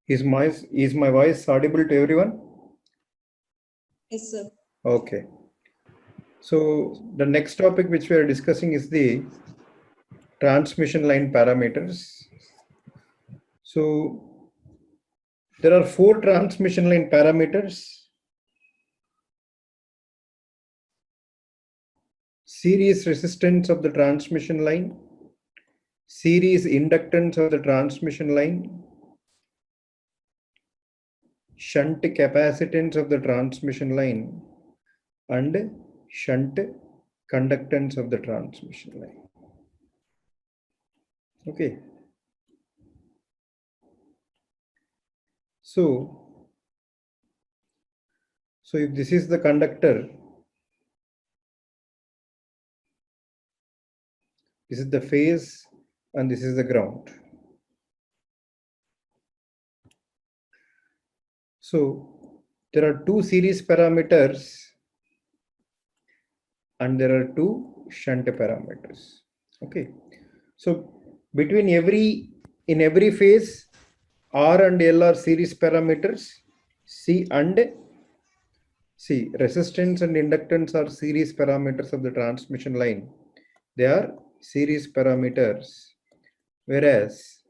Is my voice audible to everyone? Yes, sir. Okay. So the next topic which we are discussing is the transmission line parameters. So there are 4 transmission line parameters: series resistance of the transmission line, series inductance of the transmission line, shunt capacitance of the transmission line, and shunt conductance of the transmission line. Okay. So if this is the conductor, this is the phase, and this is the ground. So there are 2 series parameters and there are 2 shunt parameters. Okay. So in every phase, R and L are series parameters. C resistance and inductance are series parameters of the transmission line. They are series parameters, whereas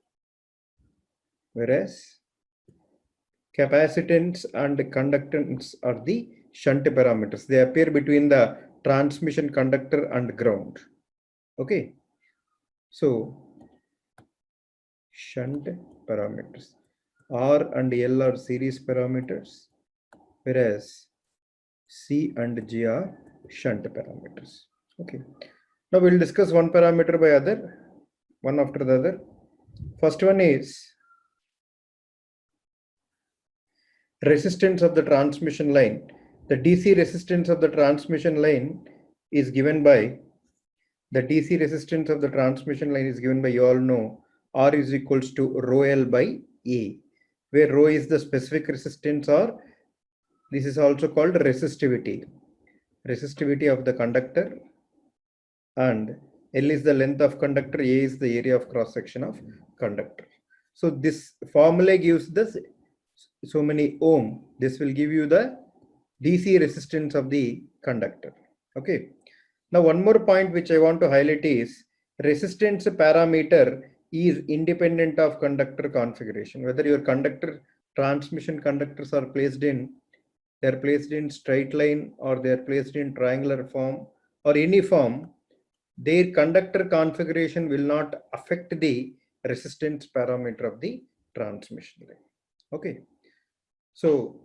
capacitance and conductance are the shunt parameters. They appear between the transmission conductor and ground. Okay. So shunt parameters. R and L are series parameters, whereas C and G are shunt parameters. Okay. Now we'll discuss one parameter by other, one after the other. First one is resistance of the transmission line. The DC resistance of the transmission line is given by you all know, R is equals to rho L by A, where rho is the specific resistance, or this is also called resistivity of the conductor, and L is the length of conductor, A is the area of cross section of conductor. So this formula gives this so many ohm. This will give you the DC resistance of the conductor. Okay. Now one more point which I want to highlight is resistance parameter is independent of conductor configuration. Whether your transmission conductors are they're placed in straight line or they're placed in triangular form or any form, their conductor configuration will not affect the resistance parameter of the transmission line. Okay. So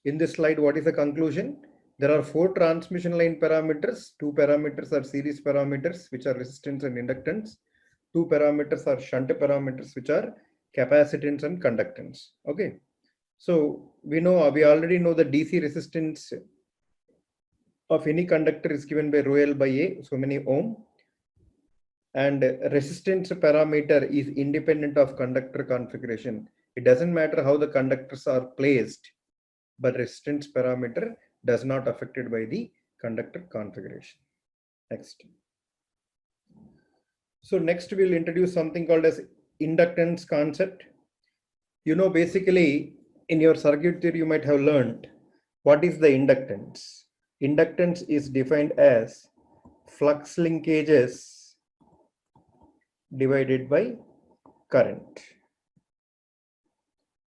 in this slide, what is the conclusion? There are 4 transmission line parameters. 2 parameters are series parameters, which are resistance and inductance. 2 parameters are shunt parameters, which are capacitance and conductance. Okay. So we already know the DC resistance of any conductor is given by rho L by A, so many ohm. And resistance parameter is independent of conductor configuration. It doesn't matter how the conductors are placed, but resistance parameter does not affected by the conductor configuration. Next. So next we'll introduce something called as inductance concept. Basically in your circuit theory you might have learned what is the inductance. Inductance is defined as flux linkages divided by current.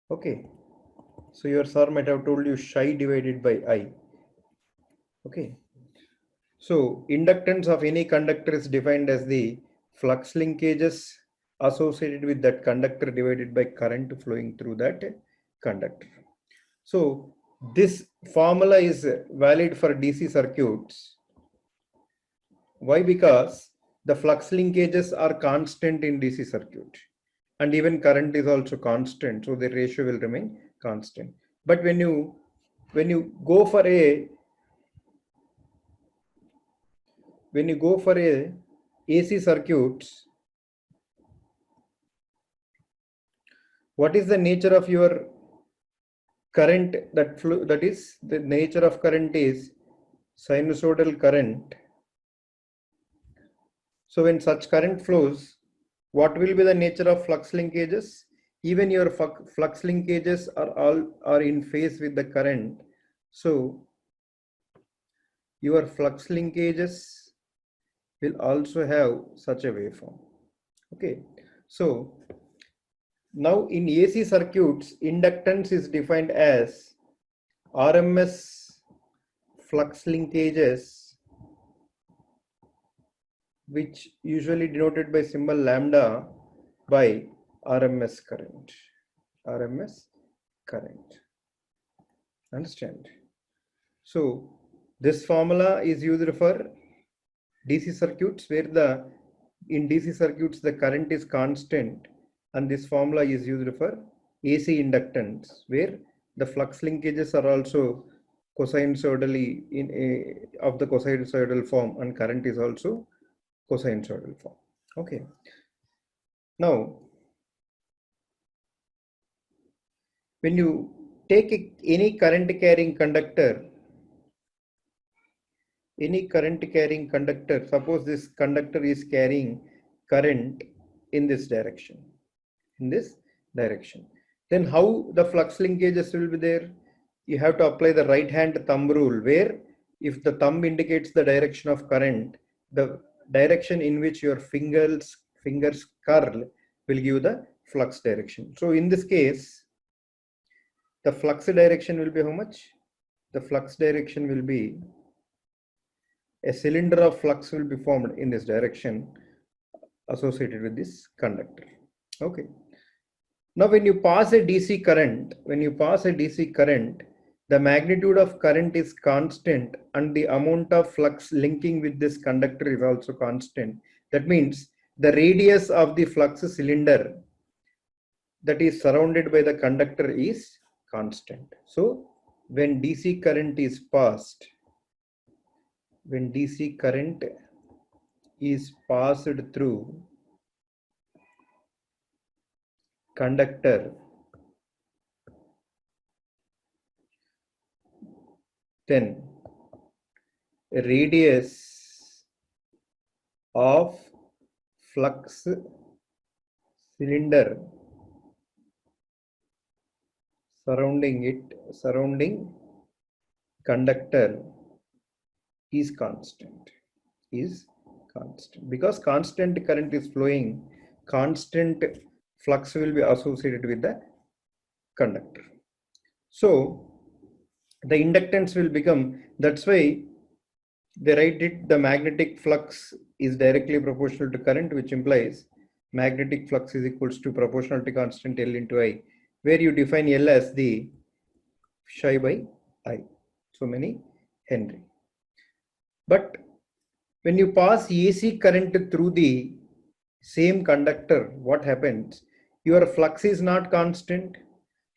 Okay. So your sir might have told you psi divided by I. Okay. So inductance of any conductor is defined as the flux linkages associated with that conductor divided by current flowing through that conductor. So this formula is valid for DC circuits. Why? Because the flux linkages are constant in DC circuit, and even current is also constant, so the ratio will remain constant. But when you go for a AC circuits, what is the nature of your current that flow? That is, the nature of current is sinusoidal current. So when such current flows, what will be the nature of flux linkages? even your flux linkages are in phase with the current. So your flux linkages will also have such a waveform. Okay, so now in AC circuits, inductance is defined as RMS flux linkages, which usually denoted by symbol lambda, by RMS current. RMS current. Understand? So this formula is used for DC circuits, where in DC circuits the current is constant, and this formula is used for AC inductance, where the flux linkages are also cosinusoidally of the cosinusoidal form, and current is also cosinusoidal form. Okay. Now, when you take any current carrying conductor, suppose this conductor is carrying current in this direction, then how the flux linkages will be there? You have to apply the right hand thumb rule, where if the thumb indicates the direction of current, the direction in which your fingers curl will give the flux direction. So in this case, the flux direction will be how much? The flux direction will be, a cylinder of flux will be formed in this direction associated with this conductor. Okay. Now when you pass a DC current, the magnitude of current is constant and the amount of flux linking with this conductor is also constant. That means the radius of the flux cylinder that is surrounded by the conductor is constant. So when DC current is passed, through conductor, then radius of flux cylinder surrounding conductor is constant, because constant current is flowing, constant flux will be associated with the conductor. So the inductance will become, that's why they write it, the magnetic flux is directly proportional to current, which implies magnetic flux is equals to proportionality constant L into I, where you define L as the psi by I, so many Henry. But when you pass AC current through the same conductor, what happens? Your flux is not constant.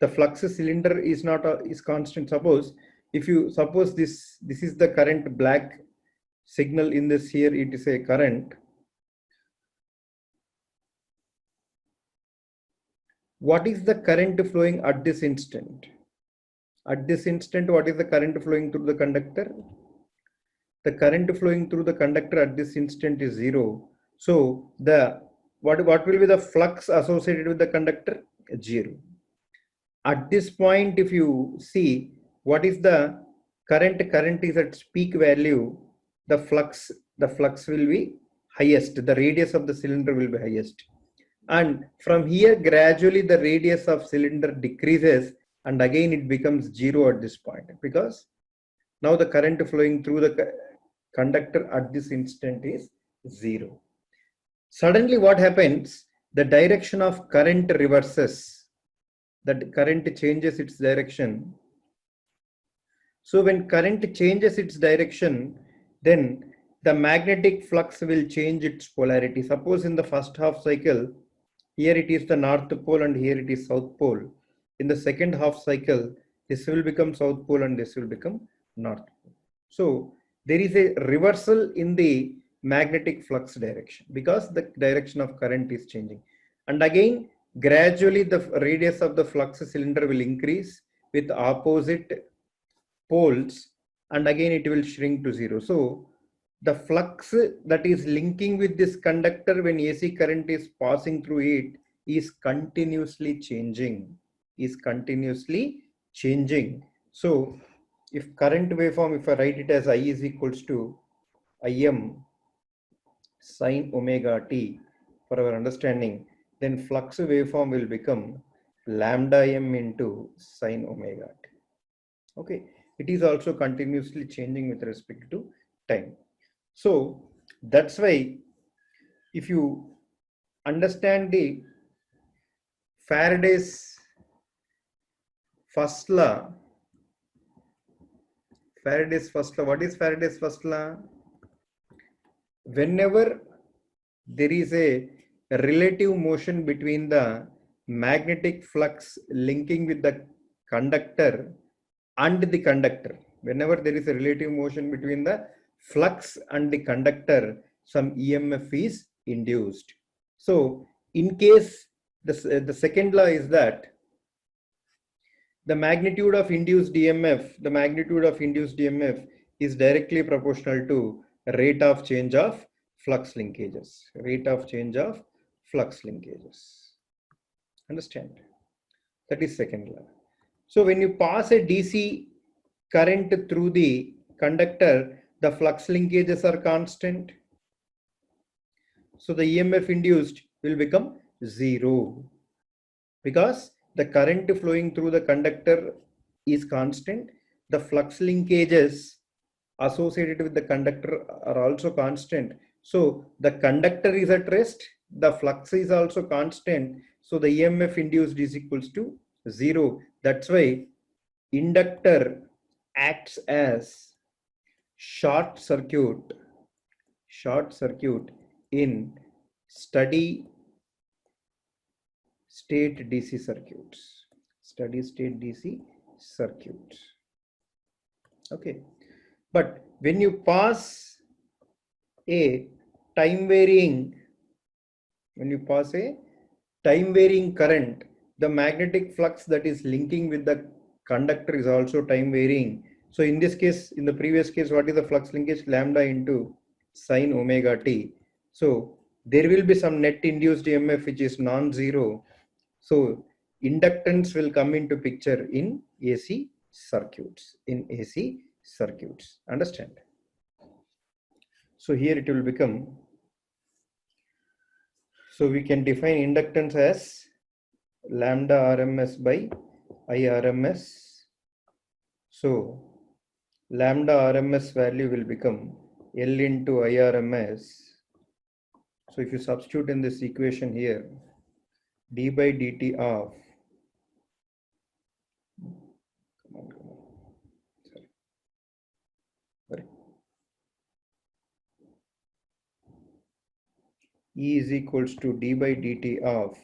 The flux cylinder is not is constant. Suppose this is the current, black signal in this, here it is a current. What is the current flowing at this instant? What is the current flowing through the conductor? The current flowing through the conductor at this instant is 0. So what will be the flux associated with the conductor? 0. At this point, if you see what is the current is at its peak value, the flux will be highest, the radius of the cylinder will be highest. And from here, gradually the radius of cylinder decreases, and again it becomes 0 at this point, because now the current flowing through the conductor at this instant is 0. Suddenly what happens? The direction of current reverses. That current changes its direction. So when current changes its direction, then the magnetic flux will change its polarity. Suppose in the first half cycle, here it is the north pole and here it is south pole. In the second half cycle, this will become south pole and this will become north pole. So there is a reversal in the magnetic flux direction because the direction of current is changing. And again, gradually the radius of the flux cylinder will increase with opposite poles, and again it will shrink to 0. So the flux that is linking with this conductor when AC current is passing through it is continuously changing. So if current waveform, if I write it as I is equals to Im sine omega t for our understanding, then flux waveform will become lambda m into sine omega t. Okay, it is also continuously changing with respect to time. So that's why if you understand the Faraday's first law, what is Faraday's first law? Whenever there is a relative motion between the magnetic flux linking with the conductor and the conductor, whenever there is a relative motion between the flux and the conductor, some EMF is induced. So in case the second law is that the magnitude of induced EMF is directly proportional to rate of change of flux linkages. Understand? That is second law. So when you pass a DC current through the conductor, the flux linkages are constant. So the EMF induced will become zero because the current flowing through the conductor is constant. The flux linkages associated with the conductor are also constant. So the conductor is at rest, the flux is also constant. So the EMF induced is equals to zero. That's why inductor acts as short circuit in steady state DC circuits. Okay, but when you pass a time varying current, the magnetic flux that is linking with the conductor is also time varying. So in this case, in the previous case, what is the flux linkage? Lambda into sine omega t. So there will be some net induced EMF which is non-zero. So inductance will come into picture in AC circuits. Understand? So here it will become, so we can define inductance as lambda RMS by IRMS. So lambda RMS value will become L into IRMS. So if you substitute in this equation here, d by dt of E is equals to d by dt of,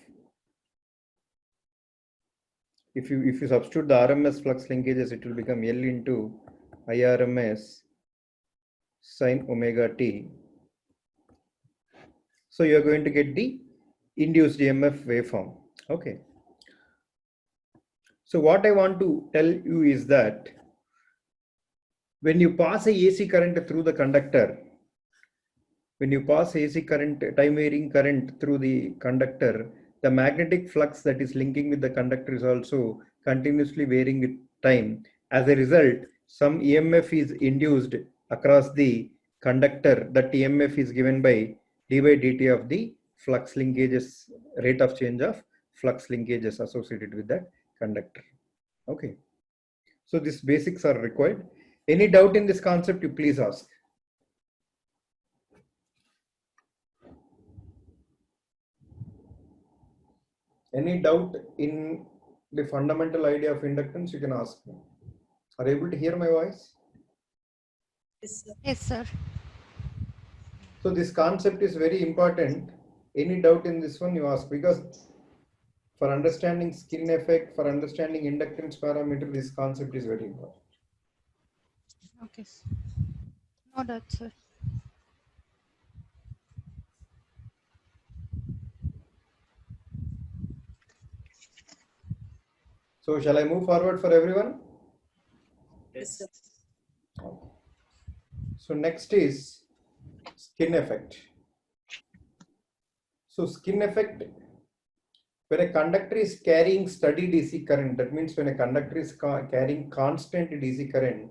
if you substitute the RMS flux linkages, it will become L into IRMS sine omega t. So you are going to get the induced EMF waveform. Okay. So what I want to tell you is that when you pass a AC current through the conductor, time varying current through the conductor, the magnetic flux that is linking with the conductor is also continuously varying with time. As a result, some EMF is induced across the conductor. That EMF is given by d by dt of the flux linkages, rate of change of flux linkages associated with that conductor. Okay. So these basics are required. Any doubt in this concept, you please ask. Any doubt in the fundamental idea of inductance, you can ask me. Are you able to hear my voice? Yes, sir. Yes, sir. So this concept is very important. Any doubt in this one, you ask, because for understanding skin effect, for understanding inductance parameter, this concept is very important. Okay, sir. No doubt, sir. So shall I move forward for everyone? Yes, sir. Okay. So next is skin effect. So skin effect When a conductor is carrying steady DC current, that means when a conductor is carrying constant DC current,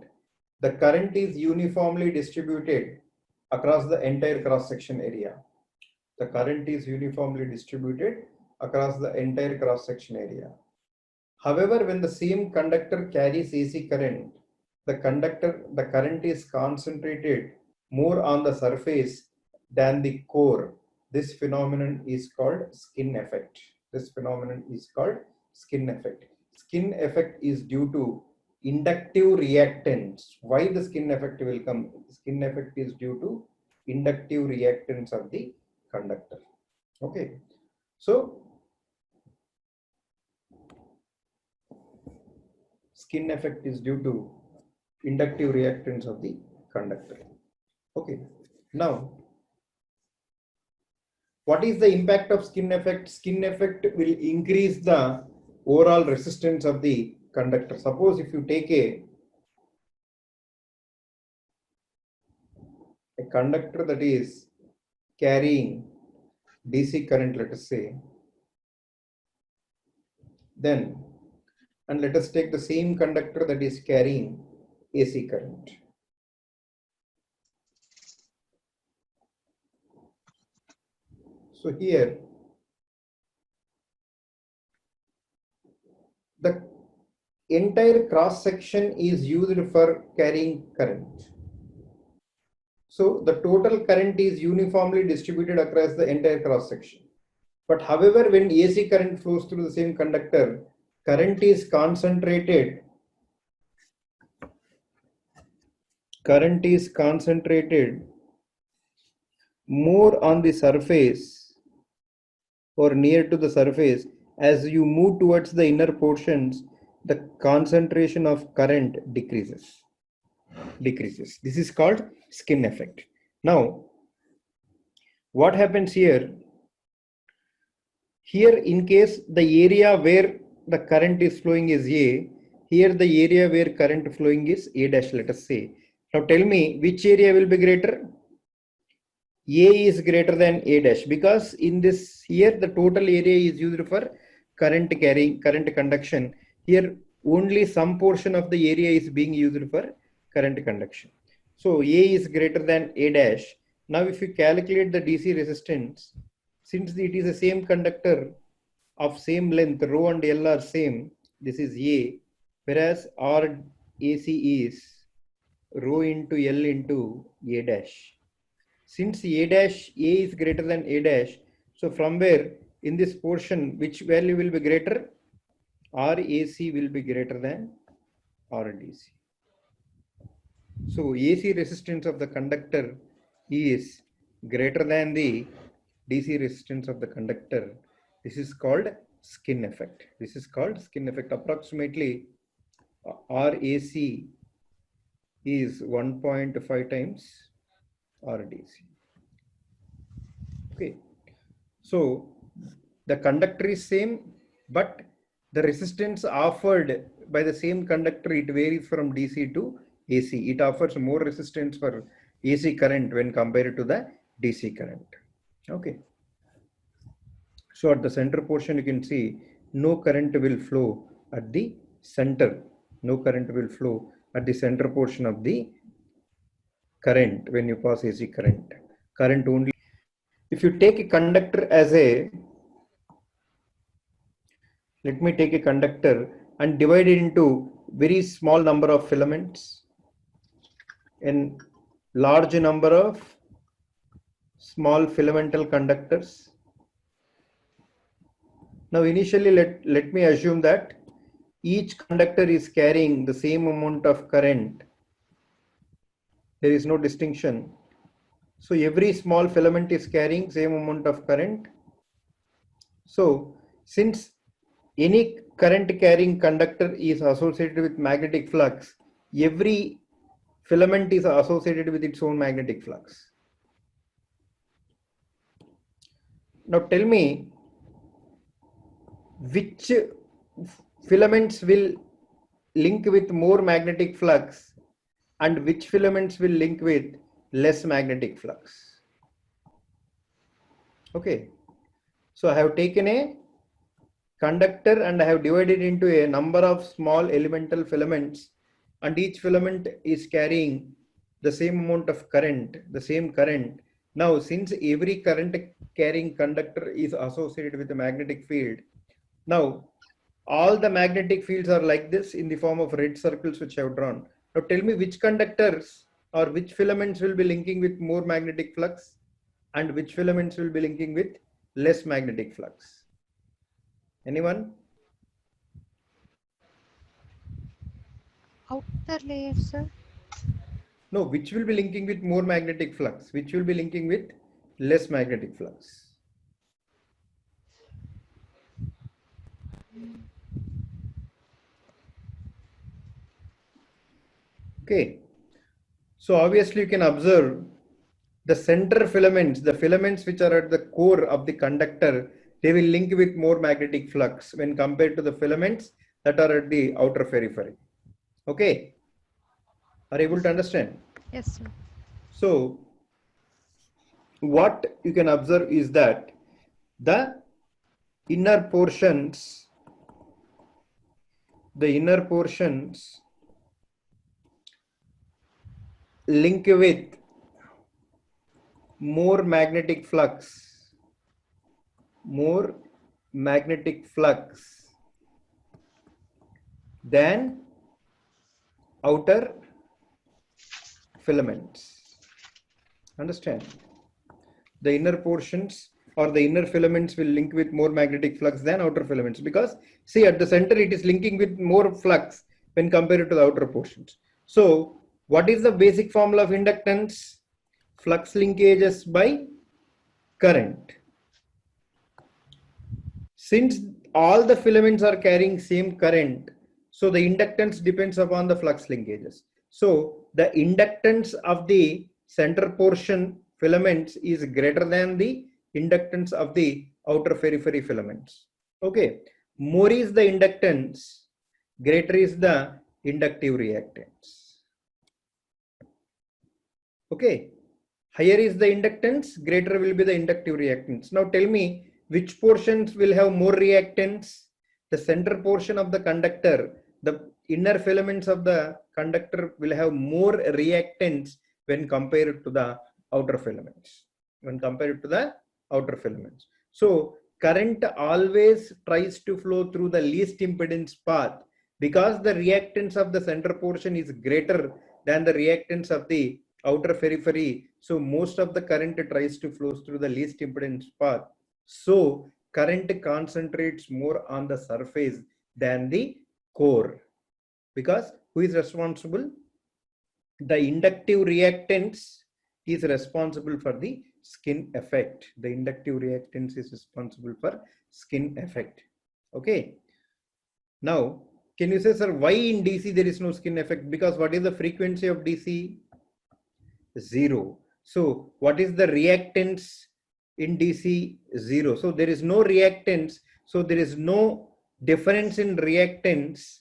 the current is uniformly distributed across the entire cross-section area. The current is uniformly distributed across the entire cross-section area. However, when the same conductor carries AC current, the current is concentrated more on the surface than the core. This phenomenon is called skin effect. This phenomenon is called skin effect. Skin effect is due to inductive reactance. Why the skin effect will come? Skin effect is due to inductive reactance of the conductor. Okay. So skin effect is due to inductive reactance of the conductor. Okay. Now, what is the impact of skin effect? Skin effect will increase the overall resistance of the conductor. Suppose if you take a conductor that is carrying DC current, let us say, then, and let us take the same conductor that is carrying AC current. So here, the entire cross section is used for carrying current. So the total current is uniformly distributed across the entire cross section. But however, when AC current flows through the same conductor, current is concentrated more on the surface or near to the surface. As you move towards the inner portions, the concentration of current decreases. This is called skin effect. Now, what happens here? Here, in case the area where the current is flowing is A, here the area where current flowing is A dash, let us say. Now tell me which area will be greater? A is greater than A dash, because in this here the total area is used for current conduction. Here only some portion of the area is being used for current conduction. So A is greater than A dash. Now if you calculate the DC resistance, since it is the same conductor of same length, rho and L are same, this is A, whereas R AC is rho into L into A dash. Since A is greater than A dash, so from where in this portion, which value will be greater? RAC will be greater than RDC. So AC resistance of the conductor is greater than the DC resistance of the conductor. This is called skin effect. This is called skin effect. Approximately RAC is 1.5 times RDC. Okay. So the conductor is same, but the resistance offered by the same conductor, it varies from DC to AC. It offers more resistance for AC current when compared to the DC current. Okay. So at the center portion, you can see no current will flow at the center. No current will flow at the center portion of the current when you pass AC current. Current only. If you take a conductor as a, let me take a conductor and divide it into very small number of filaments and large number of small filamental conductors. Now initially let me assume that each conductor is carrying the same amount of current. There is no distinction. So every small filament is carrying same amount of current. So since any current carrying conductor is associated with magnetic flux, every filament is associated with its own magnetic flux. Now tell me which filaments will link with more magnetic flux and which filaments will link with less magnetic flux. Okay, so I have taken a conductor and I have divided into a number of small elemental filaments, and each filament is carrying the same amount of current, the same current. Now, since every current carrying conductor is associated with a magnetic field, now all the magnetic fields are like this in the form of red circles which I have drawn. Now tell me which conductors or which filaments will be linking with more magnetic flux and which filaments will be linking with less magnetic flux. Anyone? Outer layer, sir. No, which will be linking with more magnetic flux, which will be linking with less magnetic flux. Okay, so obviously you can observe the center filaments, the filaments which are at the core of the conductor, they will link with more magnetic flux when compared to the filaments that are at the outer periphery. Okay, are you able to understand? Yes, sir. So what you can observe is that the inner portions link with more magnetic flux than outer filaments. Understand? The inner portions or the inner filaments will link with more magnetic flux than outer filaments, because see, at the center it is linking with more flux when compared to the outer portions. So what is the basic formula of inductance? Flux linkages by current. Since all the filaments are carrying same current, so the inductance depends upon the flux linkages. So the inductance of the center portion filaments is greater than the inductance of the outer periphery filaments. Okay, more is the inductance, greater is the inductive reactance. Okay, higher is the inductance, greater will be the inductive reactance. Now tell me, which portions will have more reactance? The center portion of the conductor, the inner filaments of the conductor will have more reactance when compared to the outer filaments. So current always tries to flow through the least impedance path, because the reactance of the center portion is greater than the reactance of the outer periphery. So most of the current tries to flow through the least impedance path. So current concentrates more on the surface than the core, because who is responsible? The inductive reactance is responsible for the skin effect. The inductive reactance is responsible for skin effect. Okay. Now, can you say, sir, why in DC there is no skin effect? Because what is the frequency of DC? 0. So what is the reactance in DC? 0. So there is no reactance. So there is no difference in reactance.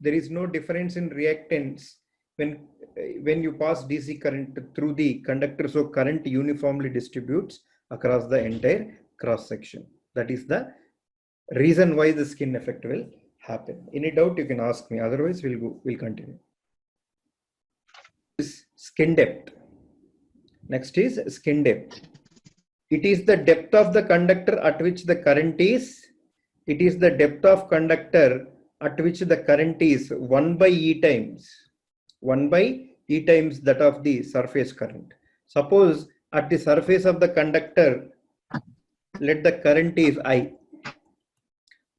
There is no difference in reactance when you pass DC current through the conductor. So current uniformly distributes across the entire cross section. That is the reason why the skin effect will happen. Any doubt you can ask me, otherwise we'll continue. Skin depth. Next is skin depth. It is the depth of the conductor at which the current is. It is the depth of conductor at which the current is 1 by E times. 1 by E times that of the surface current. Suppose at the surface of the conductor, let the current is I.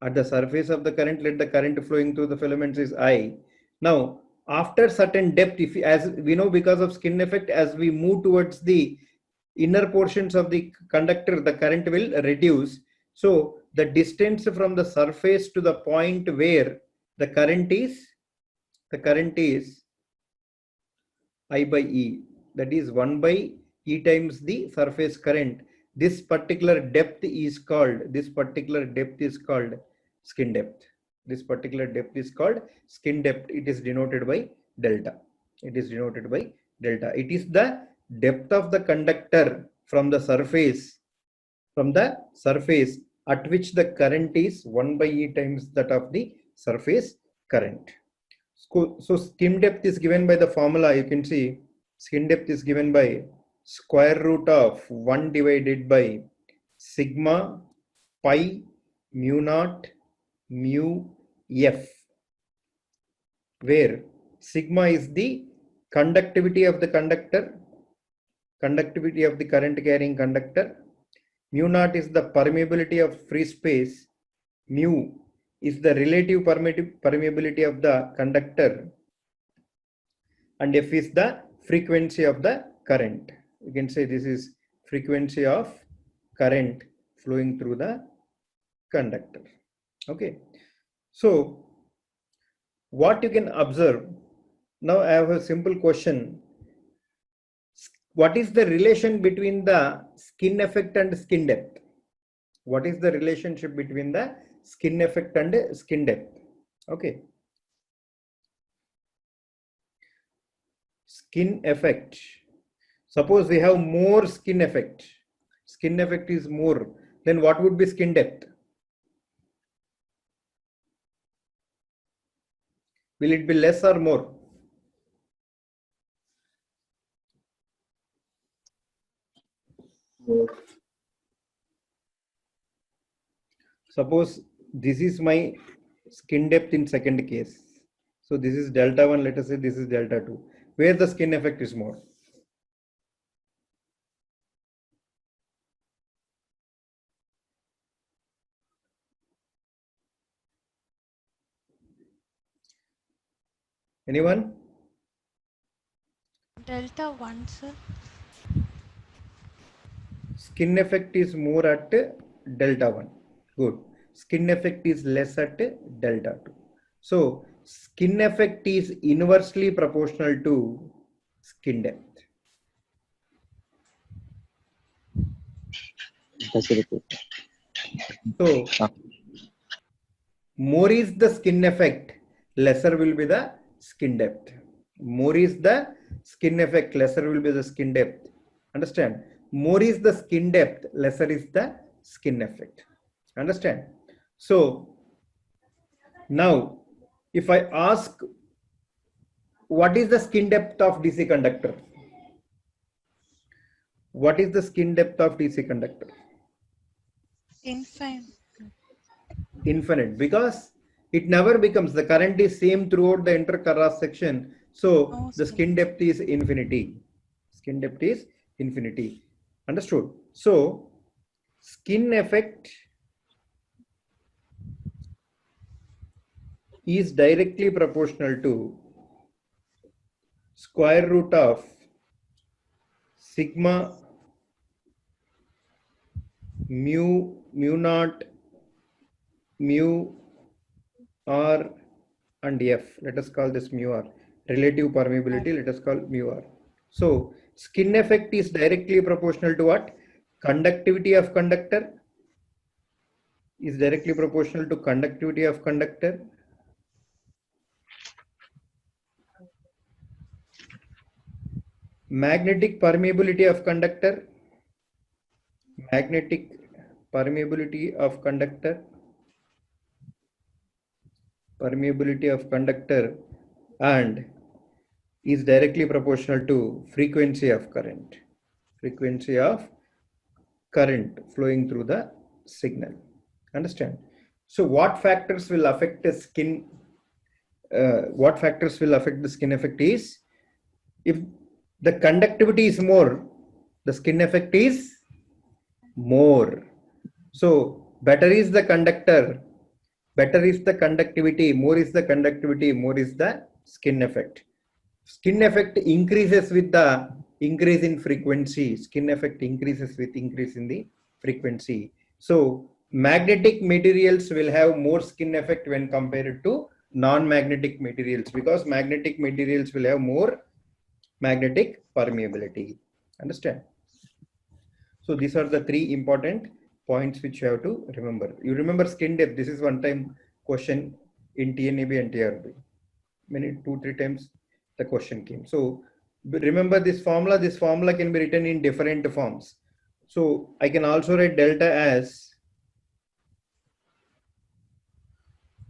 At the surface of the current, let the current flowing through the filaments is I. Now, after certain depth, if as we know, because of skin effect, as we move towards the inner portions of the conductor, the current will reduce. So the distance from the surface to the point where the current is I by E. That is 1 by E times the surface current. This particular depth is called skin depth. This particular depth is called skin depth. It is denoted by delta. It is the depth of the conductor from the surface at which the current is 1 by E times that of the surface current. So skin depth is given by the formula. You can see skin depth is given by square root of 1 divided by sigma pi mu naught mu f, where sigma is the conductivity of the conductor, conductivity of the current carrying conductor, mu naught is the permeability of free space, mu is the relative permeability of the conductor, and f is the frequency of the current. You can say this is frequency of current flowing through the conductor. Okay, so what you can observe now, I have a simple question. What is the relation between the skin effect and skin depth? What is the relationship between the skin effect and skin depth? Okay, skin effect. Suppose we have more skin effect. Skin effect is more. Then what would be skin depth? Will it be less or more? Suppose this is my skin depth in second case. So this is delta 1, let us say this is delta 2. Where the skin effect is more? Anyone? Delta 1, sir. Skin effect is more at delta 1. Good. Skin effect is less at delta 2. So skin effect is inversely proportional to skin depth. So more is the skin effect, lesser will be the skin depth. More is the skin effect, lesser will be the skin depth. Understand? More is the skin depth, lesser is the skin effect. Understand? So now if I ask what is the skin depth of DC conductor? What is the skin depth of DC conductor? Infinite. Infinite, because it never becomes, the current is same throughout the entire cross section. So Oh, the sir. skin depth is infinity. Skin depth is infinity. Understood? So skin effect is directly proportional to square root of sigma mu naught mu r and f. Let us call this mu r. Relative permeability, let us call mu r. So skin effect is directly proportional to what? Conductivity of conductor is directly proportional to conductivity of conductor. Magnetic permeability of conductor. Magnetic permeability of conductor. Permeability of conductor and is directly proportional to frequency of current. Frequency of current flowing through the signal. Understand? So what factors will affect the skin? What factors will affect the skin effect is, if the conductivity is more, the skin effect is more. So better is the conductor, better is the conductivity, more is the conductivity, more is the skin effect. Skin effect increases with the increase in frequency. Skin effect increases with increase in the frequency. So magnetic materials will have more skin effect when compared to non-magnetic materials, because magnetic materials will have more magnetic permeability. Understand? So these are the three important points which you have to remember. You remember skin depth. This is one time question in TNAB and TRB. Many 2-3 times the question came. So remember this formula. This formula can be written in different forms. So I can also write delta as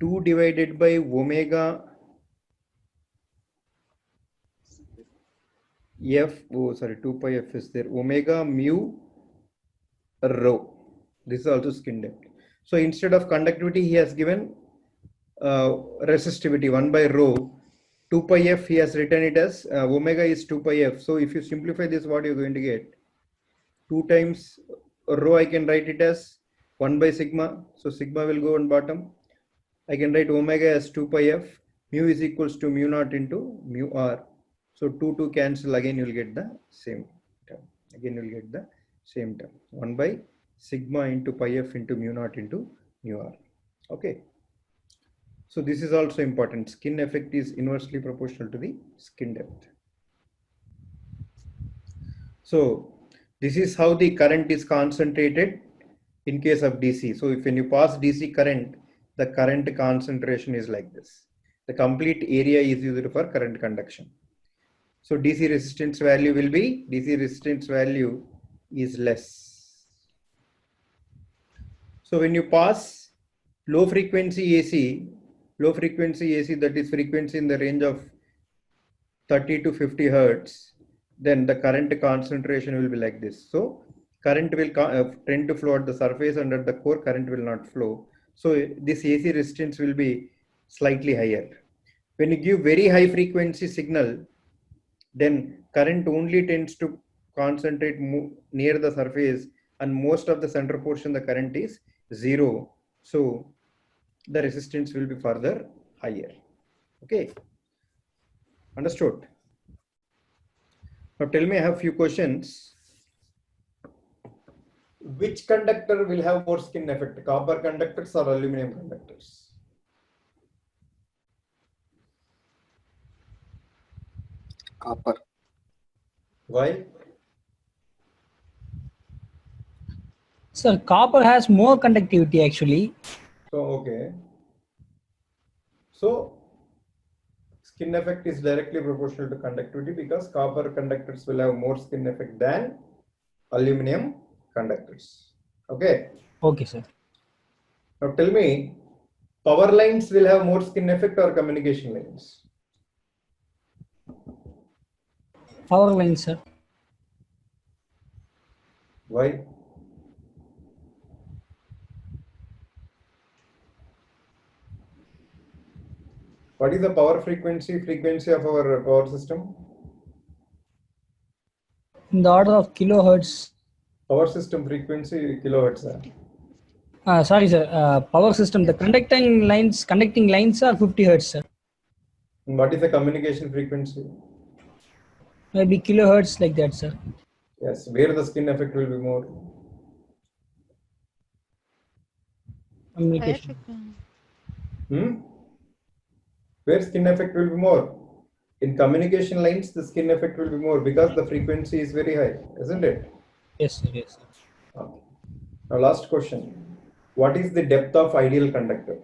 2 divided by omega f, oh sorry, 2 pi f is there, omega mu rho. This is also skin depth. So instead of conductivity, he has given resistivity 1 by rho. 2 pi f, he has written it as omega is 2 pi f. So if you simplify this, what you're going to get? 2 times rho, I can write it as 1 by sigma. So sigma will go on bottom. I can write omega as 2 pi f. Mu is equals to mu naught into mu r. So 2 cancel, again you will get the same term. Again you will get the same term. 1 by sigma into pi f into mu naught into mu r. Okay. So this is also important. Skin effect is inversely proportional to the skin depth. So this is how the current is concentrated in case of DC. So if when you pass DC current, the current concentration is like this. The complete area is used for current conduction. So DC resistance value will be, DC resistance value is less. So when you pass low frequency AC, that is frequency in the range of 30 to 50 hertz, then the current concentration will be like this. So current will tend to flow at the surface, and at the core current will not flow. So this AC resistance will be slightly higher. When you give very high frequency signal, then current only tends to concentrate near the surface, and most of the center portion the current is zero. So the resistance will be further higher. Okay, understood? Now tell me, I have few questions. Which conductor will have more skin effect, copper conductors or aluminum conductors? Copper. Why? Sir, copper has more conductivity actually. So, okay. So, skin effect is directly proportional to conductivity because copper conductors will have more skin effect than aluminum conductors. Okay. Okay, sir. Now tell me, power lines will have more skin effect or communication lines? Power lines, sir. Why? What is the power frequency of our power system? In the order of kilohertz. Power system frequency kilohertz. Sorry, sir. Power system. The conducting lines are 50 hertz, sir. And what is the communication frequency? Maybe kilohertz like that, sir. Yes, where the skin effect will be more? Higher Communication. frequency. Where skin effect will be more? In communication lines, the skin effect will be more because the frequency is very high, isn't it? Yes, sir. Yes, sir. Okay. Now, last question. What is the depth of ideal conductor?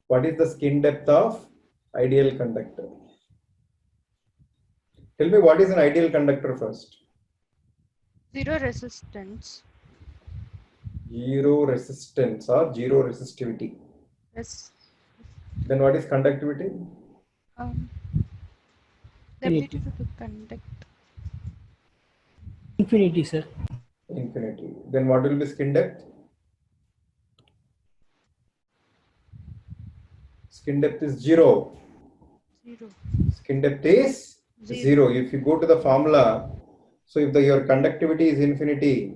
What is the skin depth of ideal conductor? Tell me, what is an ideal conductor first? Zero resistance. Zero resistance or zero resistivity. Yes. Then what is conductivity? The ability to conduct. Infinity, sir. Infinity. Then what will be skin depth? Skin depth is zero. Zero. Skin depth is zero. If you go to the formula, so if your conductivity is infinity,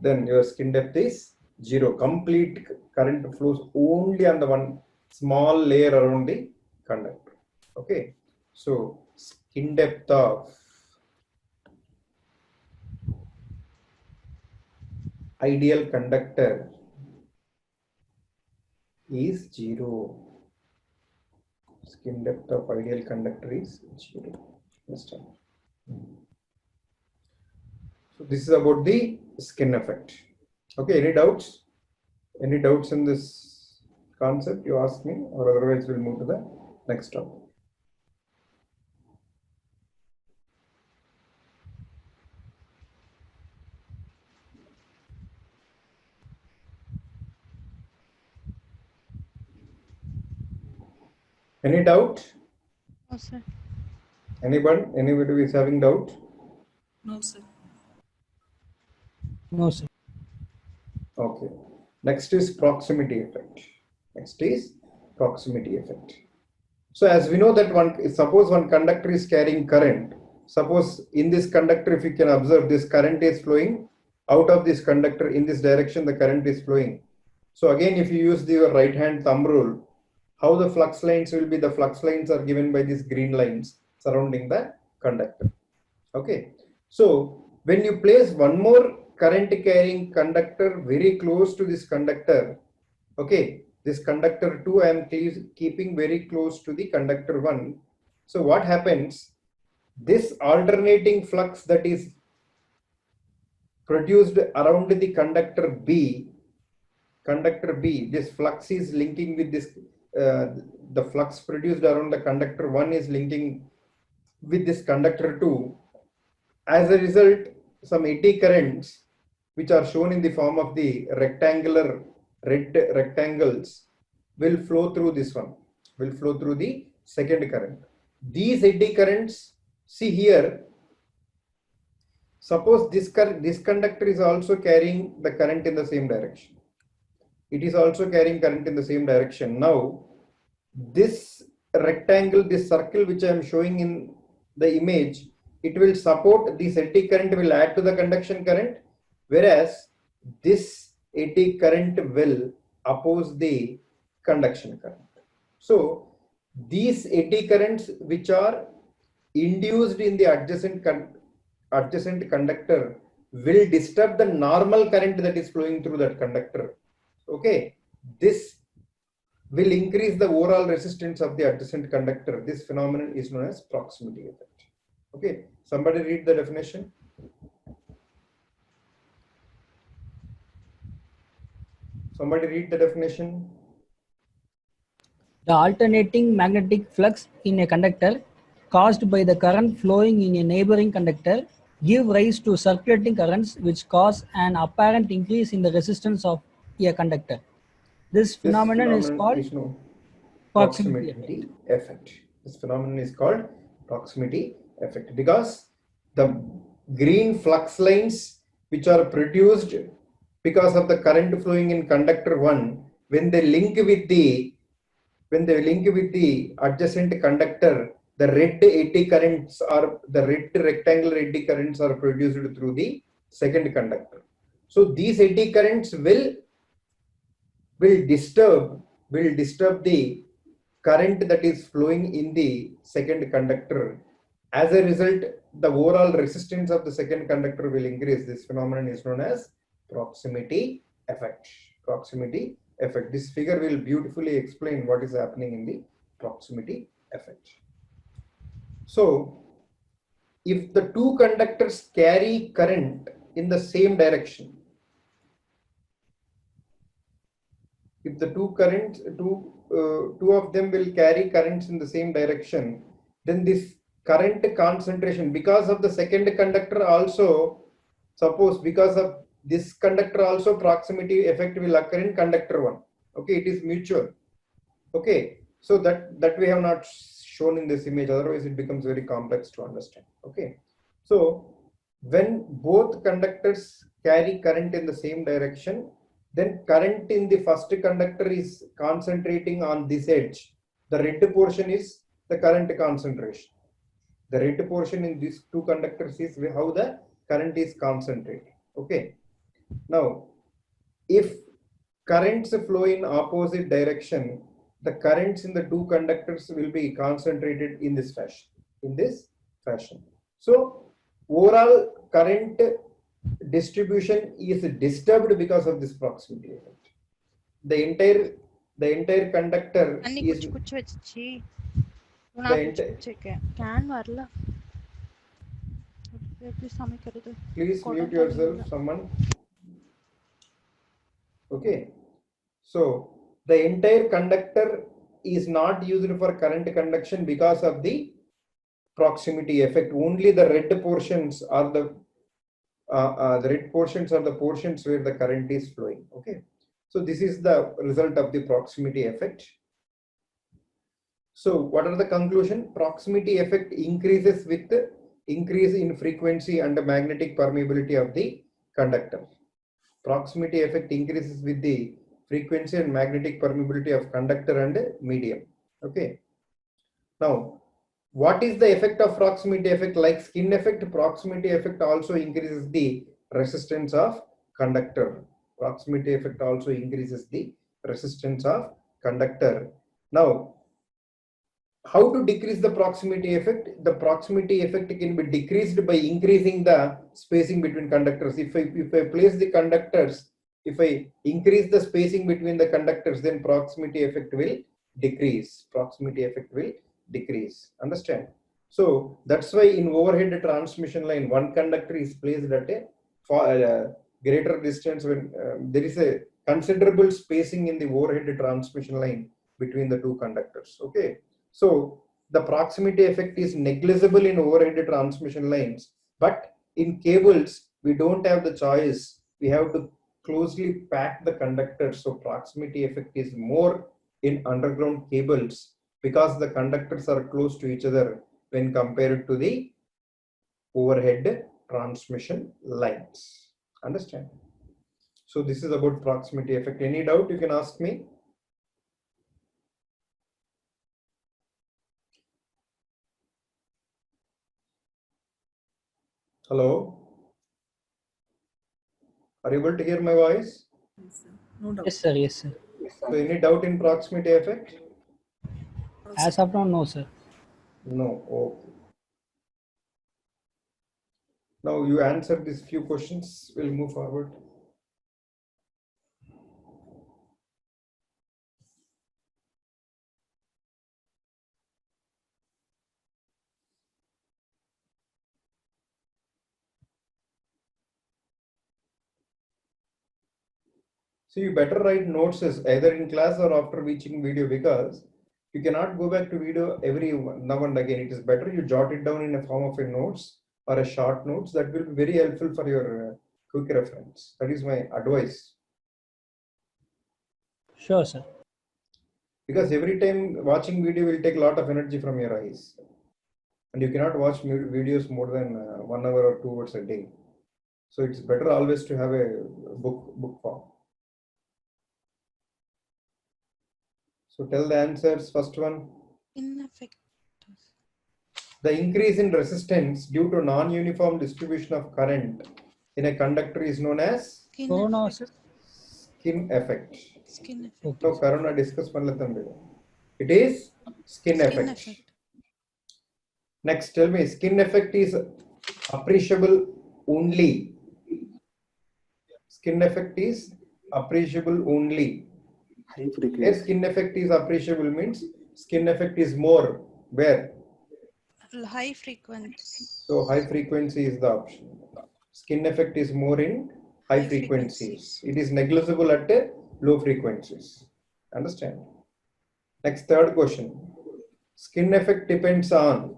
then your skin depth is zero. Complete current flows only on the one small layer around the conductor. Okay. So skin depth of ideal conductor is zero. Skin depth of ideal conductor is zero. Understand? So this is about the skin effect. Okay, any doubts? Any doubts in this concept? You ask me, or otherwise we'll move to the next topic. Any doubt? No, sir. Anybody is having doubt? No, sir. No, sir. Okay. Next is proximity effect. Next is proximity effect. So as we know that suppose one conductor is carrying current. Suppose in this conductor, if you can observe, this current is flowing out of this conductor in this direction, the current is flowing. So again, if you use your right hand thumb rule, how the flux lines will be, the flux lines are given by these green lines surrounding the conductor. Okay. So when you place one more current carrying conductor very close to this conductor, okay, this conductor 2 I am keeping very close to the conductor 1. So what happens? This alternating flux that is produced around the conductor B, this flux is linking with this, the flux produced around the conductor 1 is linking with this conductor 2. As a result, some eddy currents, which are shown in the form of the rectangular red rectangles, will flow through this one, will flow through the second current. These eddy currents, see here, suppose this conductor is also carrying the current in the same direction. It is also carrying current in the same direction. Now, this rectangle, this circle which I am showing in the image, it will support this eddy current, will add to the conduction current, whereas this eddy current will oppose the conduction current. So these eddy currents which are induced in the adjacent conductor will disturb the normal current that is flowing through that conductor. Okay, this will increase the overall resistance of the adjacent conductor. This phenomenon is known as proximity effect. Okay, somebody read the definition. Somebody read the definition. The alternating magnetic flux in a conductor caused by the current flowing in a neighboring conductor give rise to circulating currents which cause an apparent increase in the resistance of a conductor. This phenomenon is called known proximity effect. proximity effect. This phenomenon is called proximity effect because the green flux lines which are produced because of the current flowing in conductor 1, when they link with the adjacent conductor, the red eddy currents or the red rectangular eddy currents are produced through the second conductor. So these eddy currents will disturb the current that is flowing in the second conductor. As a result, the overall resistance of the second conductor will increase. This phenomenon is known as proximity effect. Proximity effect. This figure will beautifully explain what is happening in the proximity effect. So, if the two conductors carry current in the same direction, if the two of them will carry currents in the same direction, then this current concentration, because of the second conductor also, suppose because of this conductor also, proximity effect will occur in conductor 1. Okay, it is mutual. Okay, so that we have not shown in this image, otherwise it becomes very complex to understand. Okay, so when both conductors carry current in the same direction, then current in the first conductor is concentrating on this edge. The red portion is the current concentration. The red portion in these two conductors is how the current is concentrating. Okay. Now, if currents flow in opposite direction, the currents in the two conductors will be concentrated in this fashion. So overall current distribution is disturbed because of this proximity effect. The entire conductor Annie is குச்சி குச்சி வச்சிச்சு the நான் குச்சி entire, குச்சிருக்கேன் can வரல எப்படி சமைக்கிறது please கொடை mute yourself, தண்ணி someone. Okay, so the entire conductor is not used for current conduction because of the proximity effect. Only the red portions are the portions where the current is flowing. Okay, so this is the result of the proximity effect. So what are the conclusion? Proximity effect increases with increase in frequency and the magnetic permeability of the conductor. Proximity effect increases with the frequency and magnetic permeability of conductor and medium. Okay. Now, what is the effect of proximity effect? Like skin effect, proximity effect also increases the resistance of conductor. Proximity effect also increases the resistance of conductor. Now, how to decrease the proximity effect? The proximity effect can be decreased by increasing the spacing between conductors. If I place the conductors, if I increase the spacing between the conductors, then proximity effect will decrease. Proximity effect will decrease. Understand? So that's why in overhead transmission line, one conductor is placed at a greater distance when there is a considerable spacing in the overhead transmission line between the two conductors. Okay. So the proximity effect is negligible in overhead transmission lines, but in cables, we don't have the choice. We have to closely pack the conductors. So proximity effect is more in underground cables because the conductors are close to each other when compared to the overhead transmission lines. Understand? So this is about proximity effect. Any doubt you can ask me? Hello? Are you able to hear my voice? Yes, sir. No doubt. Yes, sir. Yes, sir. Yes, So sir. any doubt in proximity effect? No, As sir. of now, no, sir. No. Okay. Now you answer these few questions. We'll move forward. So you better write notes as either in class or after watching video because you cannot go back to video every now and again. It is better you jot it down in a form of a notes or a short notes. That will be very helpful for your quick reference. That is my advice. Sure, sir. Because every time watching video will take a lot of energy from your eyes. And you cannot watch videos more than 1 hour or 2 hours a day. So it's better always to have a book form. So tell the answers. First one. Ineffective. The increase in resistance due to non-uniform distribution of current in a conductor is known as Skin Corona, effect. sir. skin effect. Skin effect. Okay. So corona discuss panlathambi. It is skin Skin effect. effect. Next, tell me, skin effect is appreciable only. Skin effect is appreciable only. High Where frequency. skin effect is appreciable means skin effect is more. Where? High frequency. So high frequency is the option. Skin effect is more in high High frequencies. It is negligible at low frequencies. Understand? Next, third question. Skin effect depends on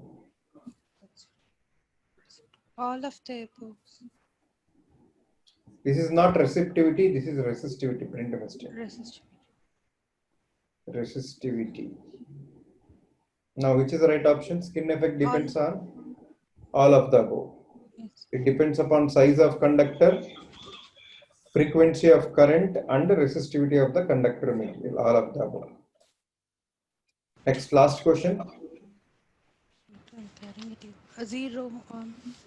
All of the above. this is not receptivity, this is resistivity. Print mistake. Resistivity. Resistivity. Now, which is the right option? Skin effect depends on all of the above. Yes. It depends upon size of conductor, frequency of current, and resistivity of the conductor material. All of the above. Next, last question. Zero.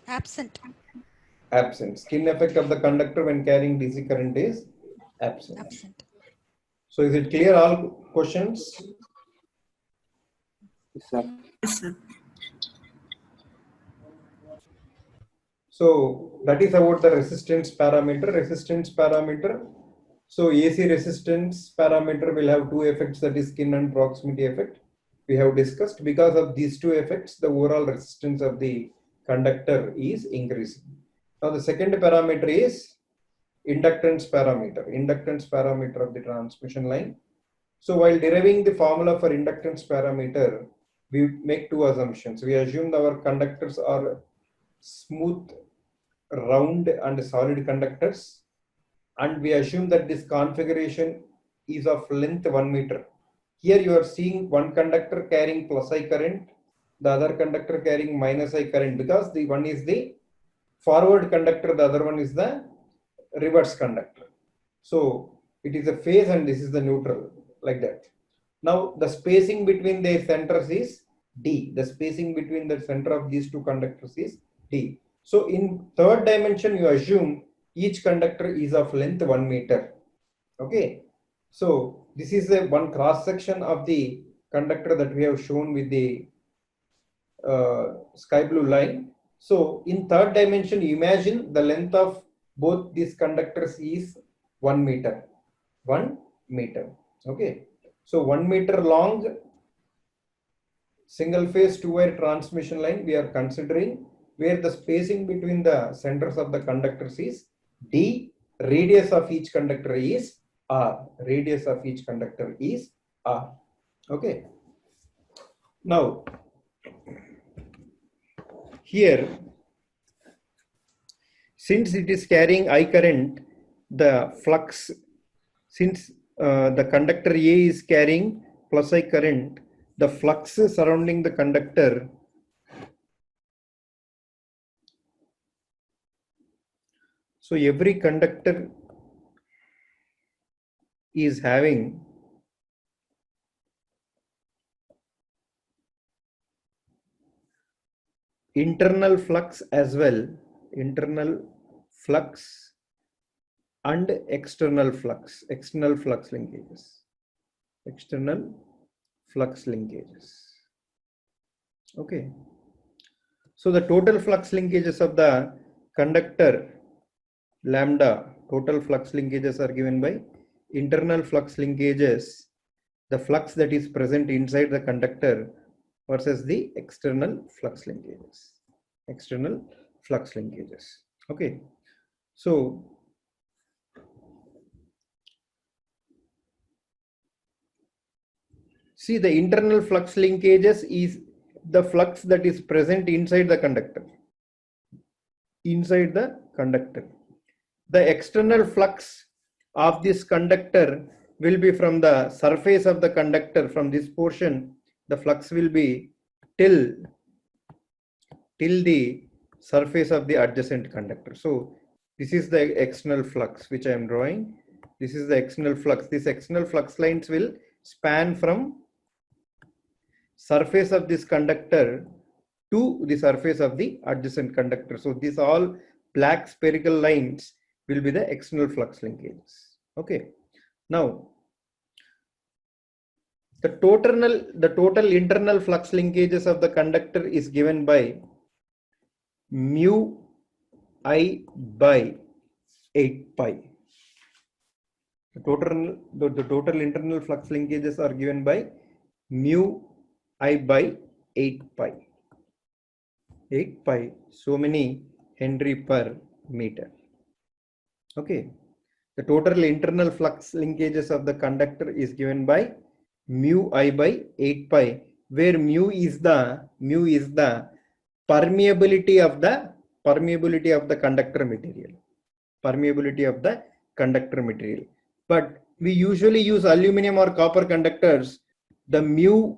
Absent. Absent. Skin effect of the conductor when carrying DC current is absent. Absent. So, is it clear? All questions? Yes, sir. Yes, sir. So that is about the resistance parameter. Resistance parameter. So AC resistance parameter will have two effects, that is skin and proximity effect. We have discussed because of these two effects, the overall resistance of the conductor is increasing. Now the second parameter is inductance parameter. Inductance parameter of the transmission line. So while deriving the formula for inductance parameter, we make two assumptions. We assume our conductors are smooth, round and solid conductors, and we assume that this configuration is of length 1 meter. Here you are seeing one conductor carrying plus I current, the other conductor carrying minus I current, because the one is the forward conductor, the other one is the reverse conductor. So it is a phase and this is the neutral, like that. Now the spacing between their centers is D. The spacing between the center of these two conductors is D. So in third dimension, you assume each conductor is of length 1 meter. Okay. So this is a one cross section of the conductor that we have shown with the sky blue line. So in third dimension, imagine the length of both these conductors is 1 meter. 1 meter. Okay. So 1 meter long single phase two-wire transmission line we are considering, where the spacing between the centers of the conductors is D, radius of each conductor is R. Radius of each conductor is R. Okay. Now, here, since it is carrying I current, the flux, since the conductor A is carrying plus I current, the flux surrounding the conductor so every conductor is having internal flux as well, internal flux and external flux linkages, external flux linkages. Okay. So the total flux linkages of the conductor lambda, total flux linkages are given by internal flux linkages, the flux that is present inside the conductor, versus the external flux linkages. External flux linkages. Okay. So see, the internal flux linkages is the flux that is present inside the conductor. Inside the conductor. The external flux of this conductor will be from the surface of the conductor. From this portion, the flux will be till the surface of the adjacent conductor. So this is the external flux which I am drawing. This is the external flux. These external flux lines will span from surface of this conductor to the surface of the adjacent conductor. So these all black spherical lines will be the external flux linkages. Okay. Now the total internal flux linkages of the conductor is given by mu I by 8 pi. The total internal flux linkages are given by mu I by 8 pi. 8 pi, so many Henry per meter. Okay. The total internal flux linkages of the conductor is given by mu I by 8 pi, where mu is the permeability of the conductor material. Permeability of the conductor material. But we usually use aluminum or copper conductors. The mu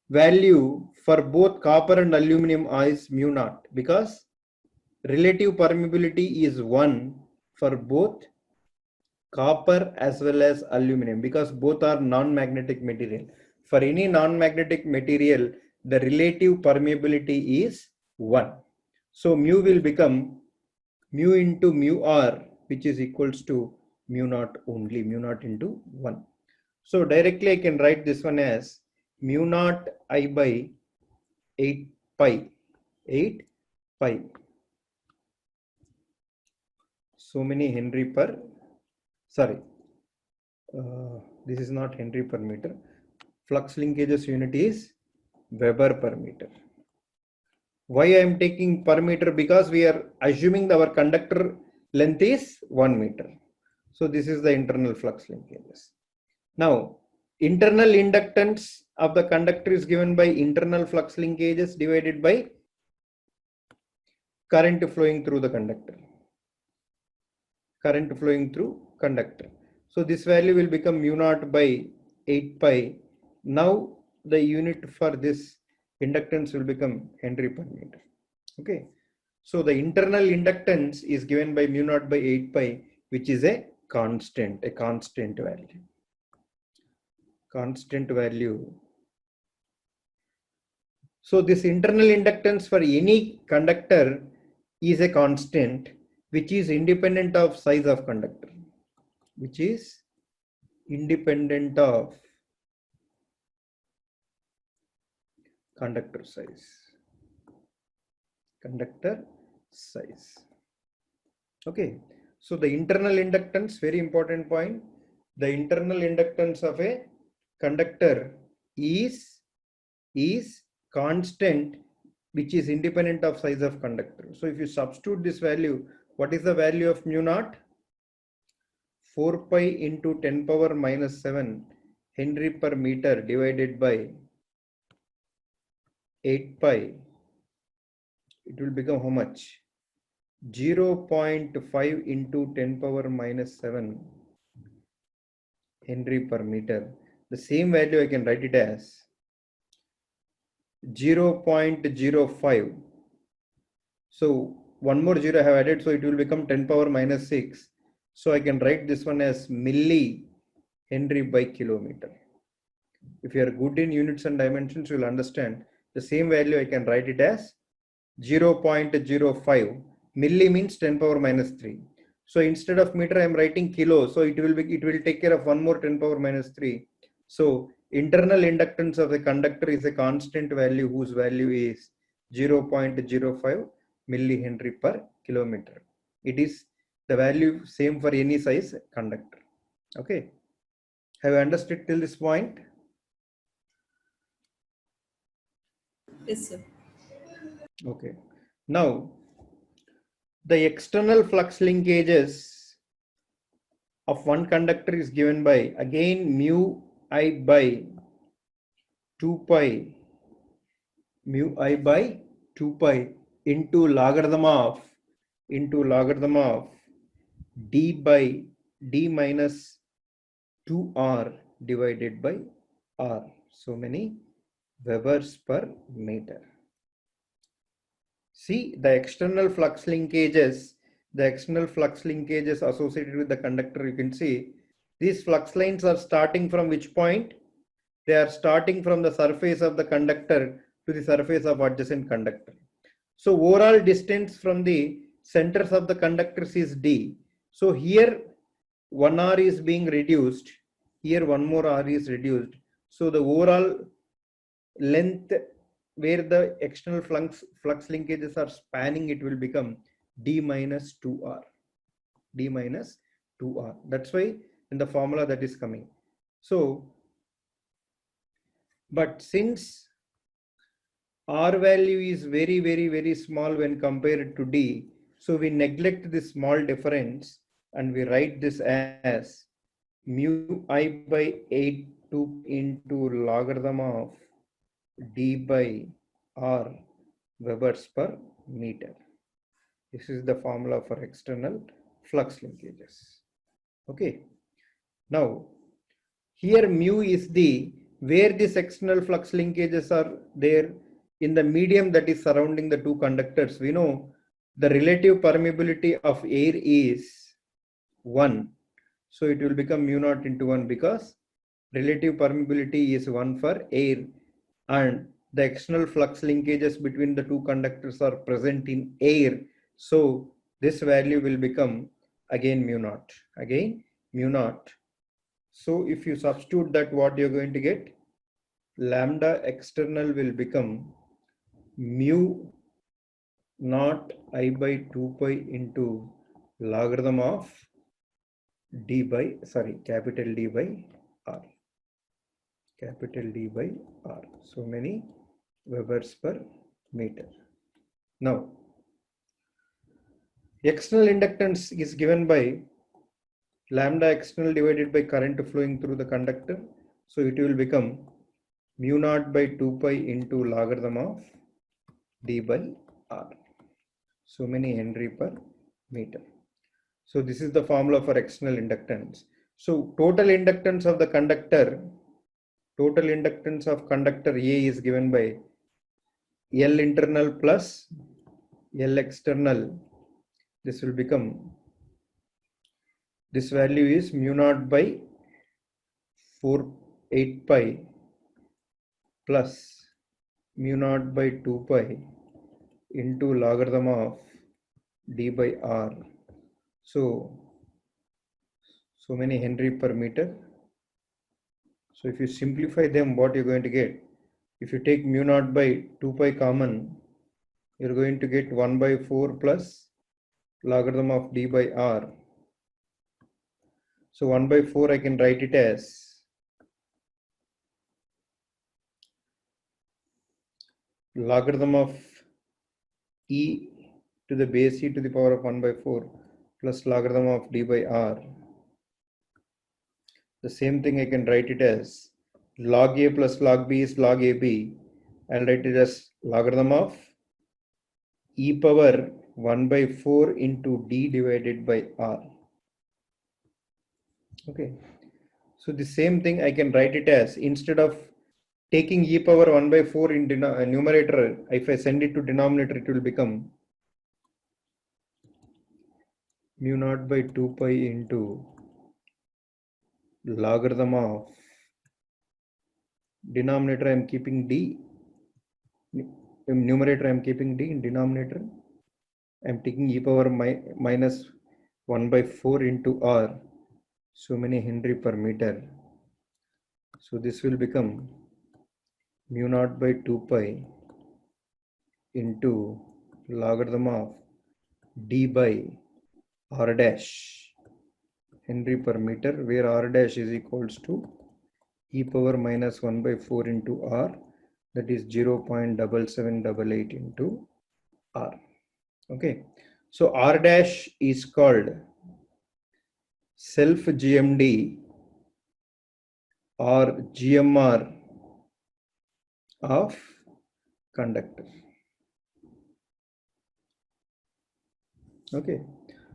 value for both copper and aluminum is mu naught, because relative permeability is 1 for both copper as well as aluminum, because both are non-magnetic material. For any non-magnetic material, the relative permeability is 1. So mu will become mu into mu r, which is equals to mu naught only, mu naught into 1. So directly I can write this one as mu naught I by 8 pi. So many Henry per, sorry, this is not Henry per meter. Flux linkages unit is Weber per meter. Why I am taking per meter? Because we are assuming our conductor length is 1 meter. So this is the internal flux linkages. Now, internal inductance of the conductor is given by internal flux linkages divided by current flowing through the conductor. Current flowing through conductor. So this value will become mu naught by 8 pi. Now the unit for this inductance will become Henry per meter. Okay. So the internal inductance is given by mu naught by 8 pi, which is a constant value. Constant value. So this internal inductance for any conductor is a constant which is independent of size of conductor, which is independent of conductor size. Conductor size. Okay. So the internal inductance, very important point. The internal inductance of a conductor is constant, which is independent of size of conductor. So if you substitute this value, what is the value of mu naught? 4 pi into 10 power minus 7 Henry per meter divided by 8 pi. It will become how much? 0.5 into 10 power minus 7 Henry per meter. The same value I can write it as 0.05. So one more zero I have added, so it will become 10 power minus 6. So I can write this one as milli Henry by kilometer. If you are good in units and dimensions, you will understand the same value. I can write it as 0.05. Milli means 10 power minus 3. So instead of meter, I am writing kilo. So it will take care of one more 10 power minus 3. So internal inductance of the conductor is a constant value whose value is 0.05 millihenry per kilometer. It is the value same for any size conductor. Okay. Have you understood till this point? Yes, sir. Okay. Now, the external flux linkages of one conductor is given by, again, mu I by 2 pi, mu I by 2 pi into logarithm of d by d minus 2r divided by r. So many Webers per meter. See the external flux linkages associated with the conductor. You can see these flux lines are starting from which point? They are starting from the surface of the conductor to the surface of adjacent conductor. So overall distance from the centers of the conductors is d. So here 1 r is being reduced. Here one more r is reduced. So the overall length where the external flux linkages are spanning, it will become d minus 2r. D minus 2r. That's why in the formula that is coming. So, but since r value is very small when compared to d, so we neglect this small difference and we write this as mu I by 8 2 into logarithm of d by r Webers per meter. This is the formula for external flux linkages. Okay. Now, here mu is the where these external flux linkages are there in the medium that is surrounding the two conductors. We know the relative permeability of air is 1. So it will become mu naught into 1 because relative permeability is 1 for air, and the external flux linkages between the two conductors are present in air. So this value will become again mu naught. Again mu naught. So if you substitute that, what you're going to get? Lambda external will become mu naught I by 2 pi into logarithm of capital D by R. Capital D by R. So many Webers per meter. Now, external inductance is given by lambda external divided by current flowing through the conductor. So it will become mu naught by 2 pi into logarithm of D by R. So many Henry per meter. So this is the formula for external inductance. So total inductance of the conductor total inductance of conductor A is given by L internal plus L external. This will become, this value is mu naught by 8 pi plus mu naught by 2 pi into logarithm of d by r. So many Henry per meter. So if you simplify them, what you're going to get? If you take mu naught by 2 pi common, you're going to get 1 by 4 plus logarithm of d by r. So 1 by 4 I can write it as logarithm of e to the base e to the power of 1 by 4 plus logarithm of d by r. The same thing I can write it as log a plus log b is log ab. I'll write it as logarithm of e power 1 by 4 into d divided by r. Okay. So the same thing I can write it as, instead of taking e power 1 by 4 in numerator, if I send it to denominator, it will become mu naught by 2 pi into logarithm of, denominator I am keeping d, in numerator I am keeping d, in denominator I am taking e power minus 1 by 4 into r, so many Henry per meter. So this will become mu naught by 2 pi into logarithm of d by r dash Henry per meter, where r dash is equals to e power minus 1 by 4 into r, that is 0.7788 into r. Okay, so r dash is called self GMD or GMR of conductor. Okay,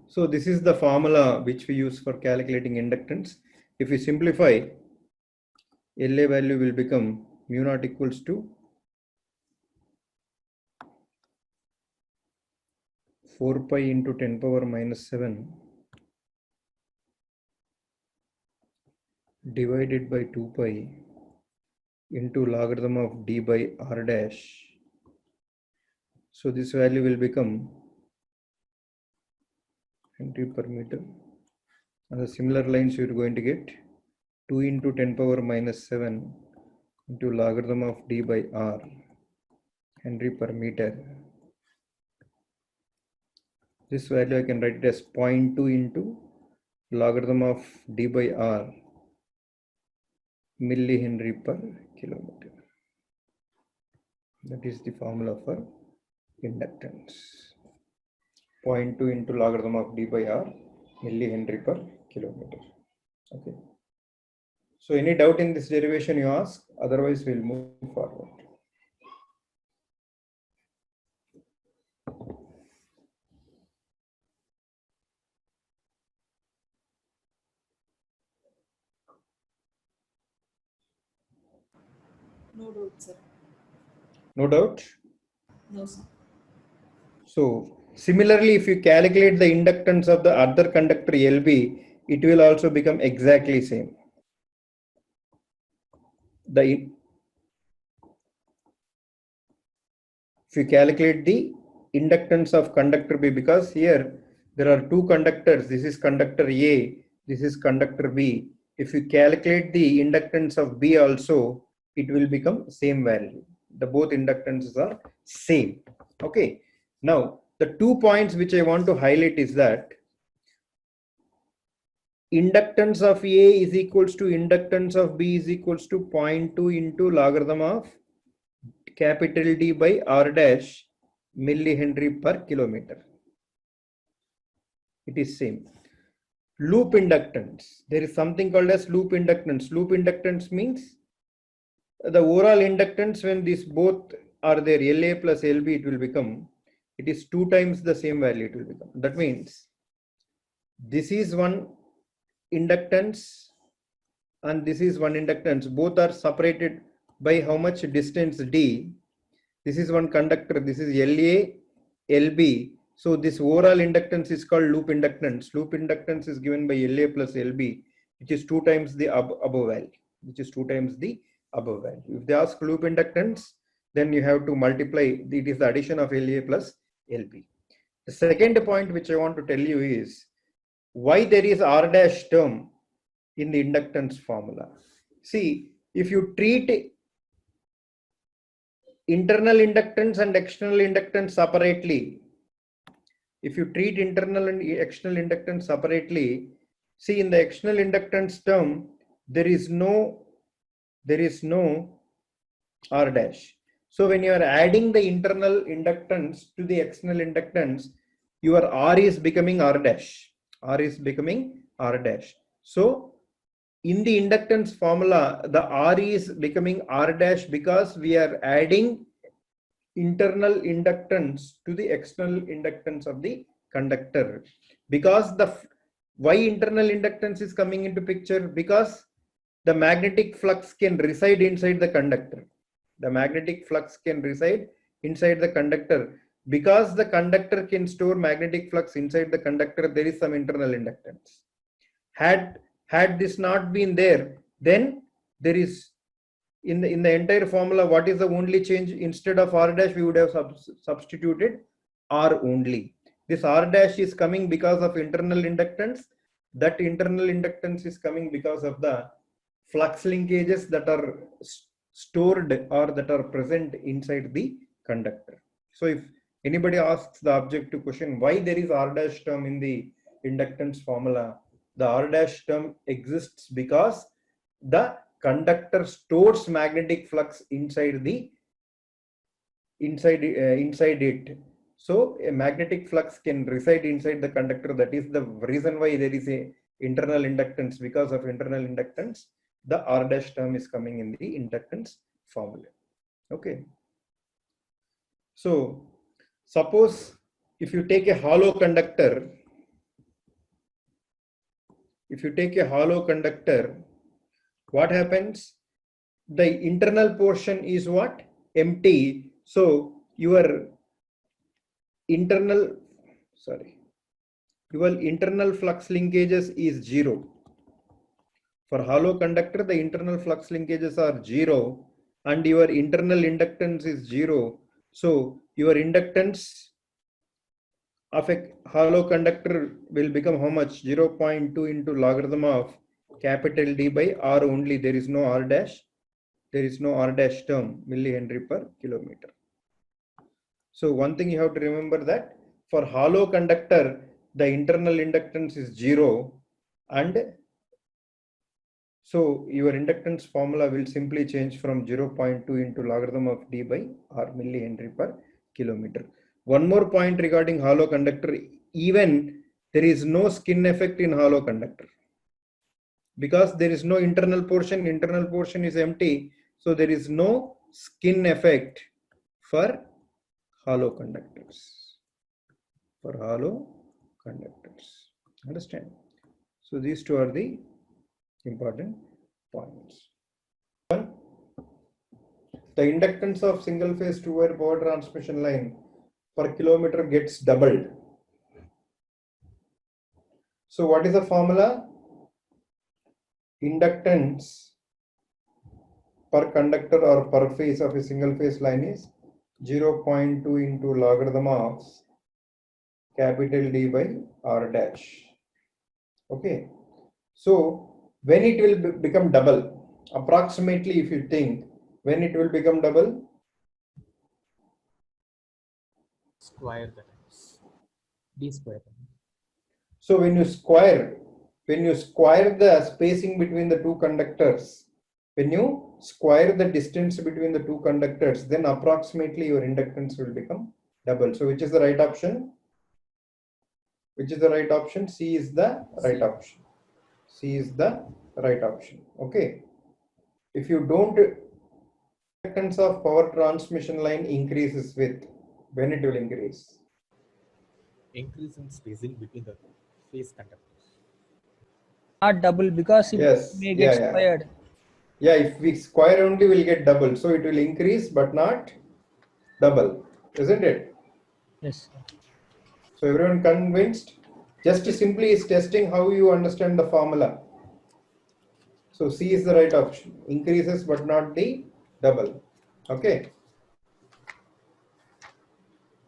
so this is the formula which we use for calculating inductance. If we simplify, LA value will become mu naught equals to 4 pi into 10 power minus 7 divided by 2 pi into logarithm of d by r dash. So this value will become Henry per meter. On the similar lines, you're going to get 2 into 10 power minus 7 into logarithm of d by r, Henry per meter. This value I can write it as 0.2 into logarithm of d by r, millihenry per kilometer. That is the formula for inductance. 0.2 into logarithm of d by r, millihenry per kilometer. Okay. So any doubt in this derivation you ask, otherwise we'll move forward. No doubt, sir. No doubt? No, sir. So similarly, if you calculate the inductance of the other conductor LB, it will also become exactly same. If you calculate the inductance of conductor B, because here there are two conductors, this is conductor A, this is conductor B. If you calculate the inductance of B also, it will become same value. The both inductances are same. Okay. Now the 2 points which I want to highlight is that inductance of A is equals to inductance of B is equals to 0.2 into logarithm of capital D by R dash millihenry per kilometer. It is same. Loop inductance. There is something called as loop inductance. Loop inductance means the overall inductance, when these both are there, LA plus LB, it will become, it is 2 times the same value it will become. That means this is one inductance and this is one inductance. Both are separated by how much distance d. This is one conductor. This is La, Lb. So this overall inductance is called loop inductance. Loop inductance is given by La plus Lb, which is 2 times the above value. Which is 2 times the above value. If they ask loop inductance, then you have to multiply. It is the addition of La plus Lb. The second point which I want to tell you is why there is R dash term in the inductance formula. See, if you treat internal inductance and external inductance separately, if you treat internal and external inductance separately, see in the external inductance term, there is no R dash. So when you are adding the internal inductance to the external inductance, your R is becoming R dash. R is becoming R dash. So in the inductance formula, the R is becoming R dash because we are adding internal inductance to the external inductance of the conductor. Because why internal inductance is coming into picture? Because the magnetic flux can reside inside the conductor. The magnetic flux can reside inside the conductor. Because the conductor can store magnetic flux inside the conductor, there is some internal inductance. Had this not been there, then there is in the entire formula, what is the only change? Instead of R dash, we would have substituted R only. This R dash is coming because of internal inductance. That internal inductance is coming because of the flux linkages that are stored or that are present inside the conductor. So if anybody asks the objective question, why there is R dash term in the inductance formula, the R dash term exists because the conductor stores magnetic flux inside it. So a magnetic flux can reside inside the conductor. That is the reason why there is a internal inductance. Because of internal inductance, the R dash term is coming in the inductance formula. Okay. So suppose if you take a hollow conductor, what happens? The internal portion is what? Empty. So your internal flux linkages is 0. For hollow conductor, the internal flux linkages are 0 and your internal inductance is 0. So your inductance of a hollow conductor will become how much? 0.2 into logarithm of capital D by R only. There is no R dash. There is no R dash term, millihenry per kilometer. So one thing you have to remember that for hollow conductor, the internal inductance is 0, and so your inductance formula will simply change from 0.2 into logarithm of D by R millihenry per kilometer. One more point regarding hollow conductor, even there is no skin effect in hollow conductor. Because there is no internal portion is empty, so there is no skin effect for hollow conductors. Understand? So these two are the important points. One, the inductance of single phase two-wire power transmission line per kilometer gets doubled. So what is the formula? Inductance per conductor or per phase of a single phase line is 0.2 into logarithm of capital D by R dash. Okay. So when it will become double, approximately if you think, when it will become double? Square the times. D square. So when you square the spacing between the two conductors, when you square the distance between the two conductors, then approximately your inductance will become double. So which is the right option? C is the right option. C is the right option. Okay. If you don't, inductance of power transmission line increases with, when it will increase? Increase in spacing between the phase conductors. Not double because it Yes, may get yeah. squared. Yeah, if we square only, we'll get double. So it will increase, but not double, isn't it? Yes. So everyone convinced? Just simply is testing how you understand the formula. So C is the right option. Increases, but not the double. Okay.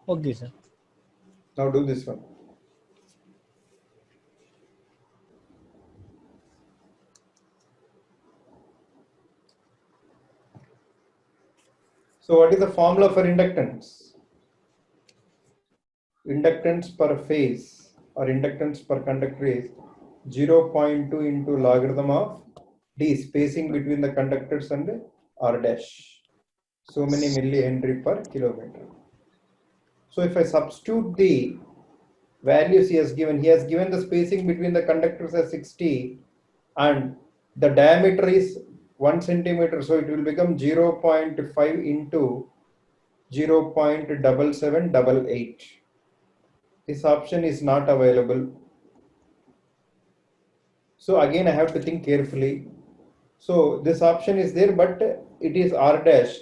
Okay, sir. Now do this one. So what is the formula for inductance? Inductance per phase or inductance per conductor is 0.2 into logarithm of D, spacing between the conductors, and R dash. So many millihenry per kilometer. So if I substitute the values he has given the spacing between the conductors as 60 and the diameter is 1 centimeter. So it will become 0.5 into 0.7788. This option is not available. So again, I have to think carefully. So this option is there, but it is R dash.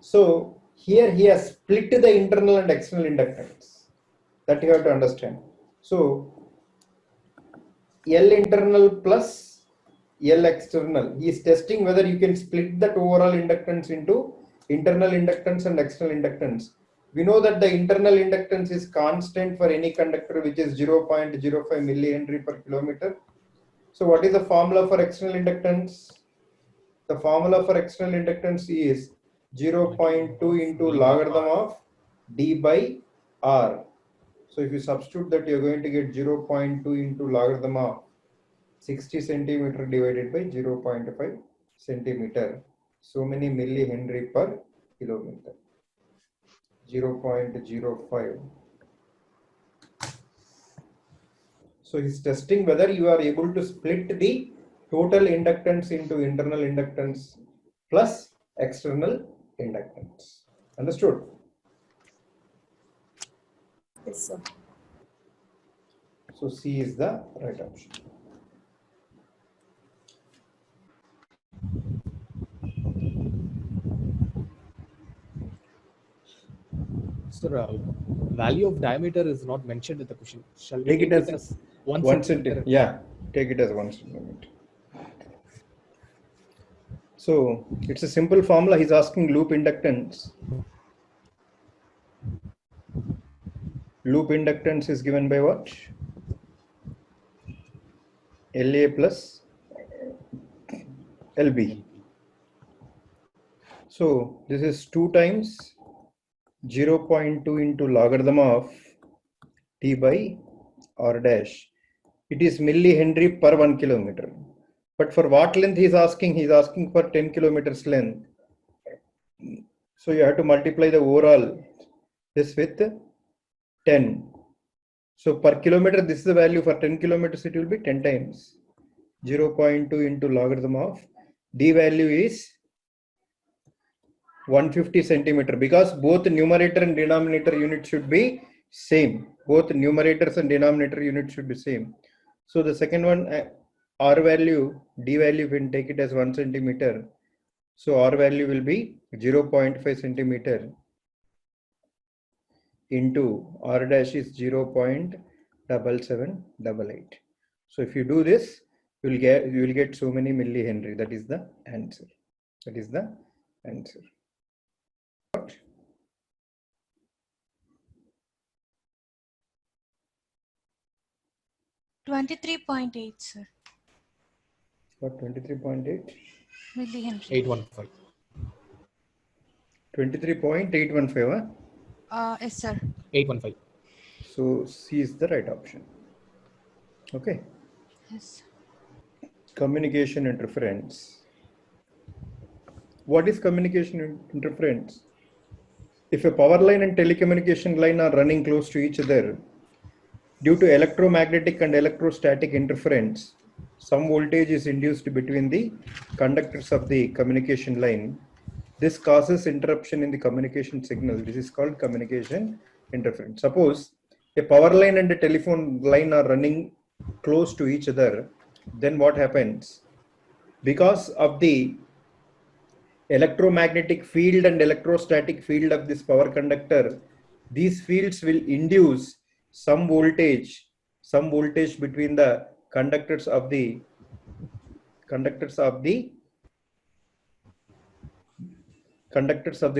So here he has split the internal and external inductance. That you have to understand. So L internal plus L external. He is testing whether you can split that overall inductance into internal inductance and external inductance. We know that the internal inductance is constant for any conductor, which is 0.05 millihenry per kilometer. So what is the formula for external inductance? The formula for external inductance is 0.2 into logarithm of D by R. So if you substitute that, you're going to get 0.2 into logarithm of 60 centimeter divided by 0.5 centimeter. So many millihenry per kilometer. 0.05. So he's testing whether you are able to split the total inductance into internal inductance plus external inductance. Understood? Yes, sir. So C is the right option. Sir, value of diameter is not mentioned in the question. Shall we Take it as 1 1 centimeter? centimeter. Yeah, take it as 1 centimeter. So it's a simple formula. He's asking loop inductance. Loop inductance is given by what? LA plus LB. So this is 2 times 0.2 into logarithm of T by R dash. It is millihenry per 1 kilometer. But for what length he is asking? He is asking for 10 kilometers length. So you have to multiply the overall this with 10. So per kilometer, this is the value for 10 kilometers. It will be 10 times 0.2 into logarithm of D value is 150 centimeter, because both numerator and denominator unit should be same. Both numerators and denominator unit should be same. So the second one, R value, D value, we can take it as 1 centimeter. So R value will be 0.5 centimeter into R dash is 0.7788. So if you do this, you will get so many millihenry. That is the answer. That is the answer. 23.8, sir. What, 23.8? Millihenry. 815. 23.815. Yes, sir. 815. So C is the right option. Okay. Yes. Communication interference. What is communication interference? If a power line and telecommunication line are running close to each other, due to electromagnetic and electrostatic interference, some voltage is induced between the conductors of the communication line. This causes interruption in the communication signal. This is called communication interference. Suppose a power line and a telephone line are running close to each other. then what happens? Because of the electromagnetic field and electrostatic field of this power conductor, these fields will induce some voltage between the conductors of the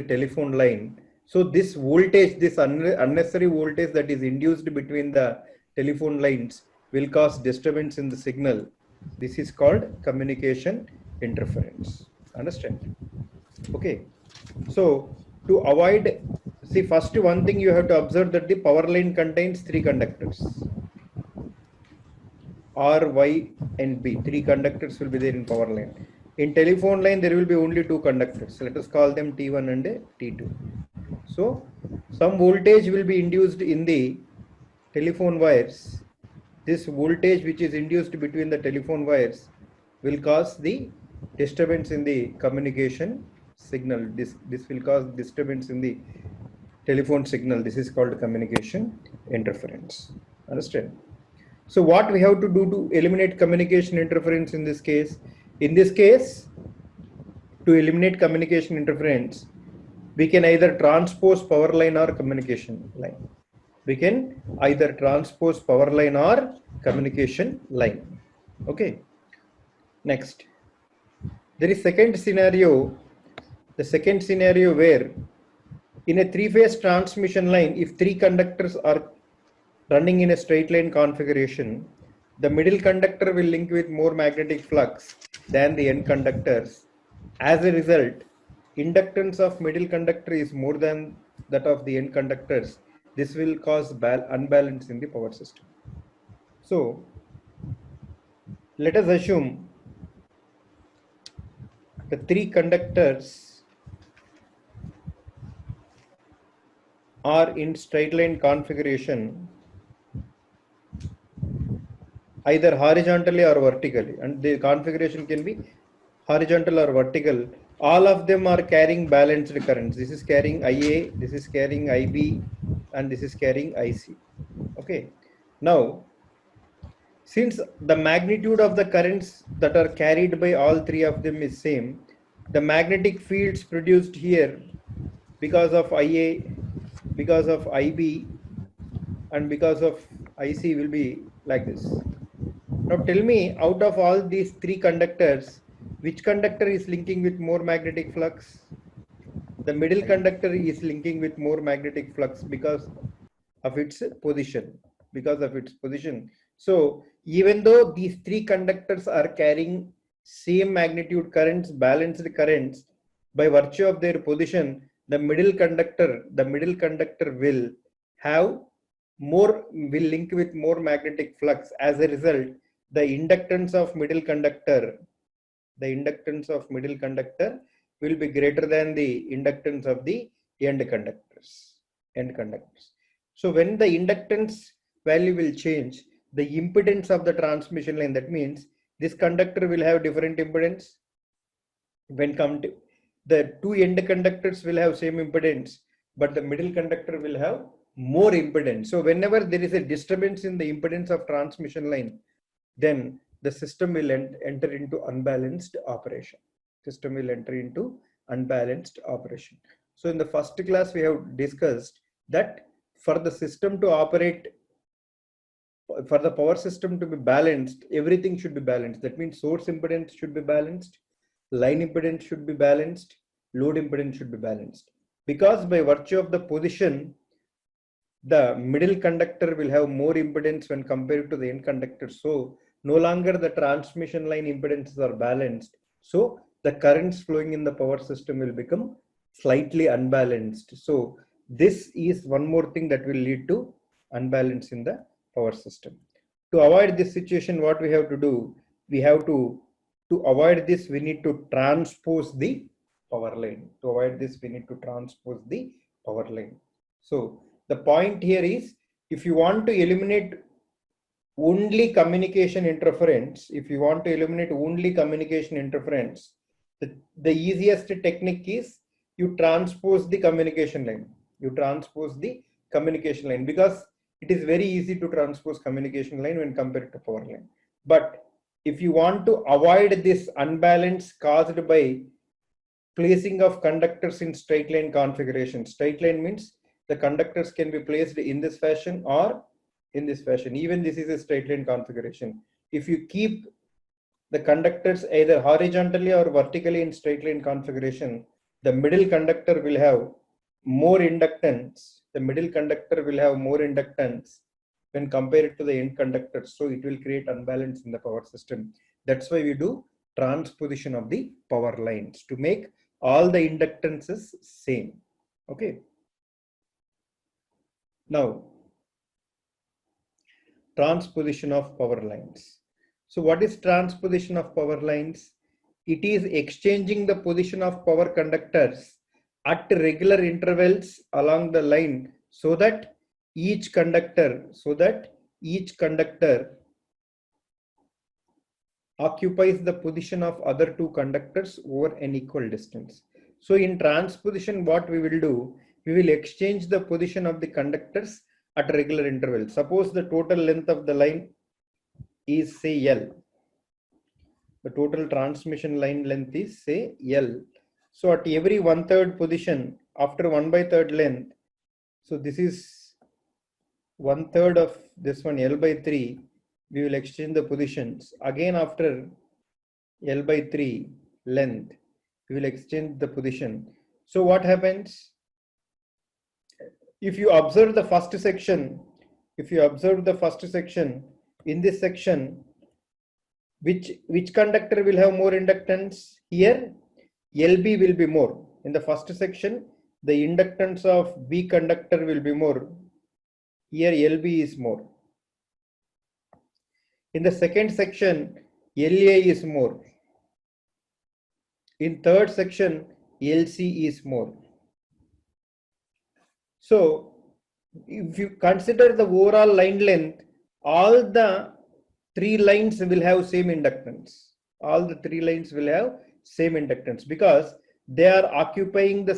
telephone line. So this voltage, this unnecessary voltage that is induced between the telephone lines will cause disturbance in the signal. This is called communication interference. Understand? Okay. So to avoid, see, first one thing you have to observe that the power line contains 3 conductors. R, Y, and B. 3 conductors will be there in power line. In telephone line, there will be only 2 conductors. Let us call them T1 and T2. So some voltage will be induced in the telephone wires. This voltage which is induced between the telephone wires will cause the disturbance in the communication signal. This will cause disturbance in the telephone signal. This is called communication interference. Understand? So what we have to do to eliminate communication interference in this case? In this case, to eliminate communication interference, we can either transpose power line or communication line. We can either transpose power line or communication line. Okay. Next, there is second scenario. The second scenario where in a 3-phase transmission line, if 3 conductors are running in a straight line configuration, the middle conductor will link with more magnetic flux than the end conductors. As a result, inductance of middle conductor is more than that of the end conductors. This will cause unbalance in the power system. So let us assume the 3 conductors are in straight line configuration, either horizontally or vertically, and the configuration can be horizontal or vertical. All of them are carrying balanced currents. This is carrying IA, this is carrying IB, and this is carrying IC. Okay. Now, since the magnitude of the currents that are carried by all 3 of them is same, the magnetic fields produced here because of IA, because of IB, and because of IC will be like this. Now tell me, out of all these 3 conductors, which conductor is linking with more magnetic flux? The middle conductor is linking with more magnetic flux because of its position. So even though these 3 conductors are carrying same magnitude currents, balanced currents, by virtue of their position, the middle conductor will link with more magnetic flux. As a result, the inductance of middle conductor will be greater than the inductance of the end conductors. So when the inductance value will change, the impedance of the transmission line, that means this conductor will have different impedance. When come to the 2 end conductors will have same impedance, but the middle conductor will have more impedance. So whenever there is a disturbance in the impedance of transmission line, then the system will enter into unbalanced operation. So in the first class, we have discussed that for the system to operate, for the power system to be balanced, everything should be balanced. That means source impedance should be balanced, line impedance should be balanced, load impedance should be balanced. Because by virtue of the position, the middle conductor will have more impedance when compared to the end conductor. So no longer the transmission line impedances are balanced. So the currents flowing in the power system will become slightly unbalanced. So this is one more thing that will lead to unbalance in the power system. To avoid this situation, what we have to do, we have to avoid this, we need to transpose the power line. So the point here is, if you want to eliminate only communication interference, the easiest technique is you transpose the communication line. Because it is very easy to transpose communication line when compared to power line. But if you want to avoid this unbalance caused by placing of conductors in straight line configuration. Straight line means the conductors can be placed in this fashion or in this fashion. Even this is a straight line configuration. If you keep the conductors either horizontally or vertically in straight line configuration, the middle conductor will have more inductance. The middle conductor will have more inductance when compared to the end conductors. So it will create unbalance in the power system. That's why we do transposition of the power lines to make all the inductances same. Okay. Now, transposition of power lines. So what is transposition of power lines? It is exchanging the position of power conductors at regular intervals along the line so that each conductor occupies the position of other two conductors over an equal distance. So in transposition, what we will do, we will exchange the position of the conductors at regular intervals. Suppose the total length of the line is say L. The total transmission line length is say L. So at every 1/3 position after 1/3 length, so this is 1/3 of this one L/3, we will exchange the positions. Again after L/3 length, we will exchange the position. So what happens? If you observe the first section, in this section, which conductor will have more inductance? Here, LB will be more. In the first section, the inductance of B conductor will be more. Here, LB is more. In the second section, LA is more. In third section, LC is more. So, if you consider the overall line length, all the three lines will have same inductance. All the three lines will have same inductance because they are occupying the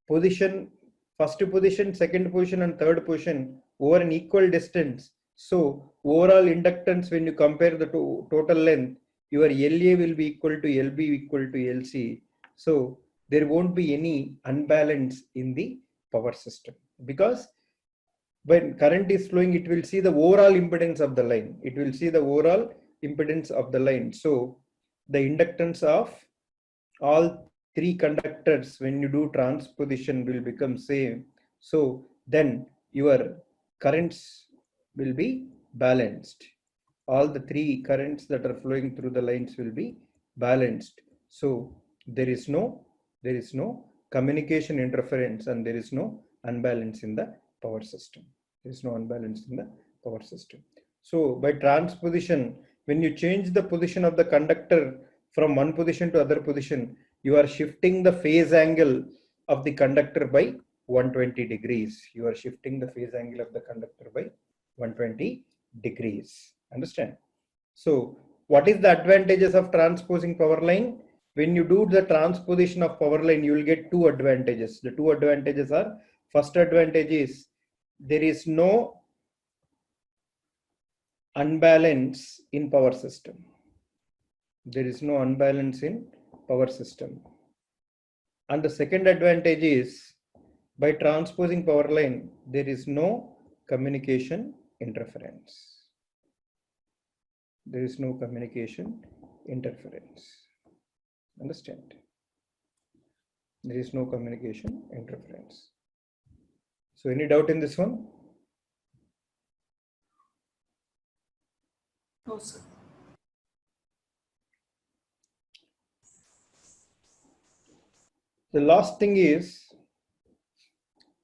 position, first position, second position, and third position over an equal distance. So, overall inductance, when you compare the total length, your LA will be equal to LB equal to LC. So, there won't be any unbalance in the power system because when current is flowing, it will see the overall impedance of the line. It will see the overall impedance of the line. So the inductance of all three conductors when you do transposition will become same. So then your currents will be balanced. All the three currents that are flowing through the lines will be balanced. So there is no communication interference and there is no unbalance in the power system. There is no unbalance in the power system. So by transposition, when you change the position of the conductor from one position to other position, you are shifting the phase angle of the conductor by 120 degrees. You are shifting the phase angle of the conductor by 120 degrees. Understand? So what is the advantages of transposing power line? When you do the transposition of power line, you will get two advantages. The two advantages are, first advantage is there is no unbalance in power system. There is no unbalance in power system. And the second advantage is by transposing power line, there is no communication interference. There is no communication interference. Understand? There is no communication interference. So any doubt in this one? No, sir. The last thing is,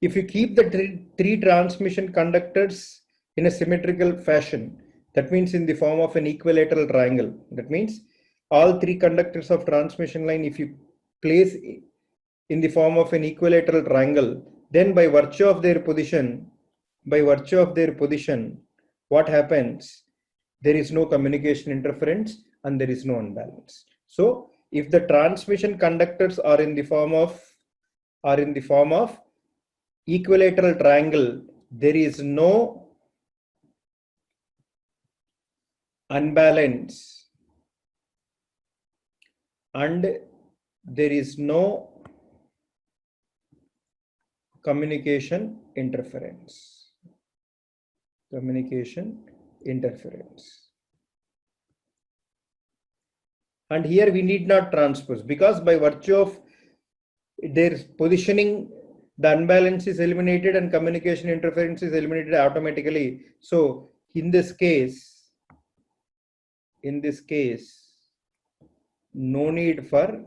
if you keep the three transmission conductors in a symmetrical fashion, that means in the form of an equilateral triangle. That means all three conductors of transmission line, if you place in the form of an equilateral triangle, then by virtue of their position, what happens? There is no communication interference and there is no unbalance. So if the transmission conductors are in the form of equilateral triangle, there is no unbalance and there is no communication interference. Communication interference. And here we need not transpose, because by virtue of their positioning, the unbalance is eliminated and communication interference is eliminated automatically. So in this case, no need for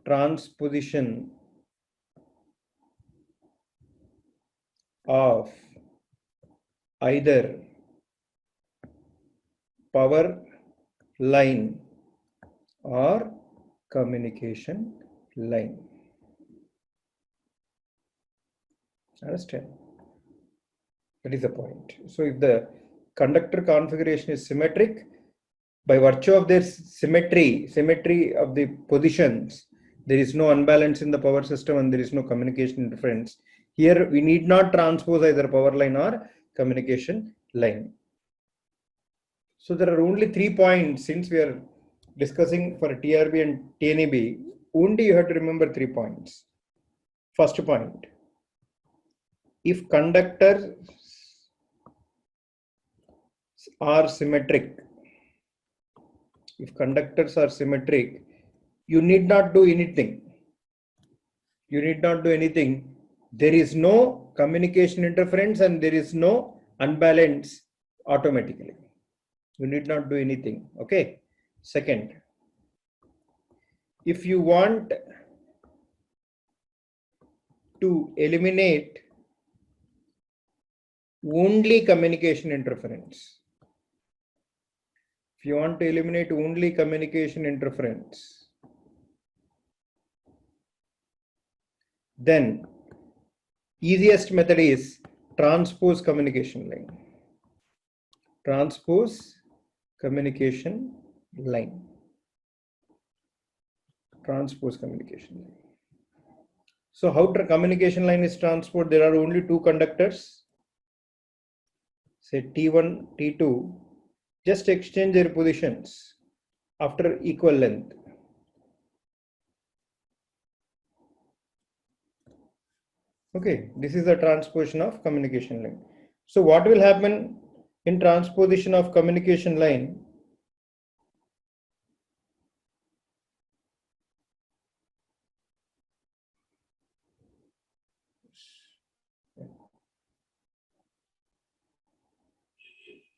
transposition of either power line or communication line. Understand? That is the point. So if the conductor configuration is symmetric, by virtue of their symmetry of the positions, there is no unbalance in the power system and there is no communication interference. Here we need not transpose either power line or communication line. So there are only 3 points. Since we are discussing for TRB and TNEB, only you have to remember 3 points. First point, if conductors are symmetric, you need not do anything. There is no communication interference and there is no unbalance automatically. You need not do anything. Okay. Second, if you want to eliminate only communication interference, then easiest method is transpose communication line. So how communication line is transposed? There are only 2 conductors, say T1, T2, just exchange their positions after equal length. Okay, this is the transposition of communication line. So what will happen in transposition of communication line?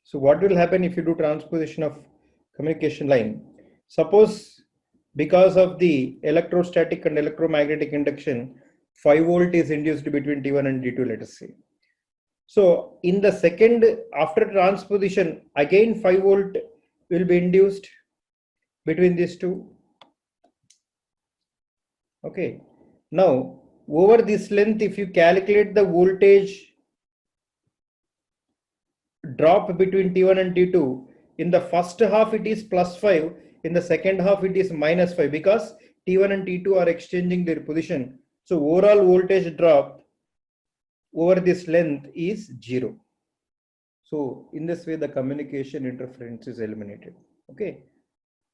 So what will happen if you do transposition of communication line? Suppose because of the electrostatic and electromagnetic induction, 5 volt is induced between T1 and T2, let us say. So in the second, after transposition, again 5 volt will be induced between these two. Okay. Now over this length, if you calculate the voltage drop between T1 and T2, in the first half it is +5, in the second half it is -5, because T1 and T2 are exchanging their position. So overall voltage drop over this length is 0. So in this way the communication interference is eliminated, okay,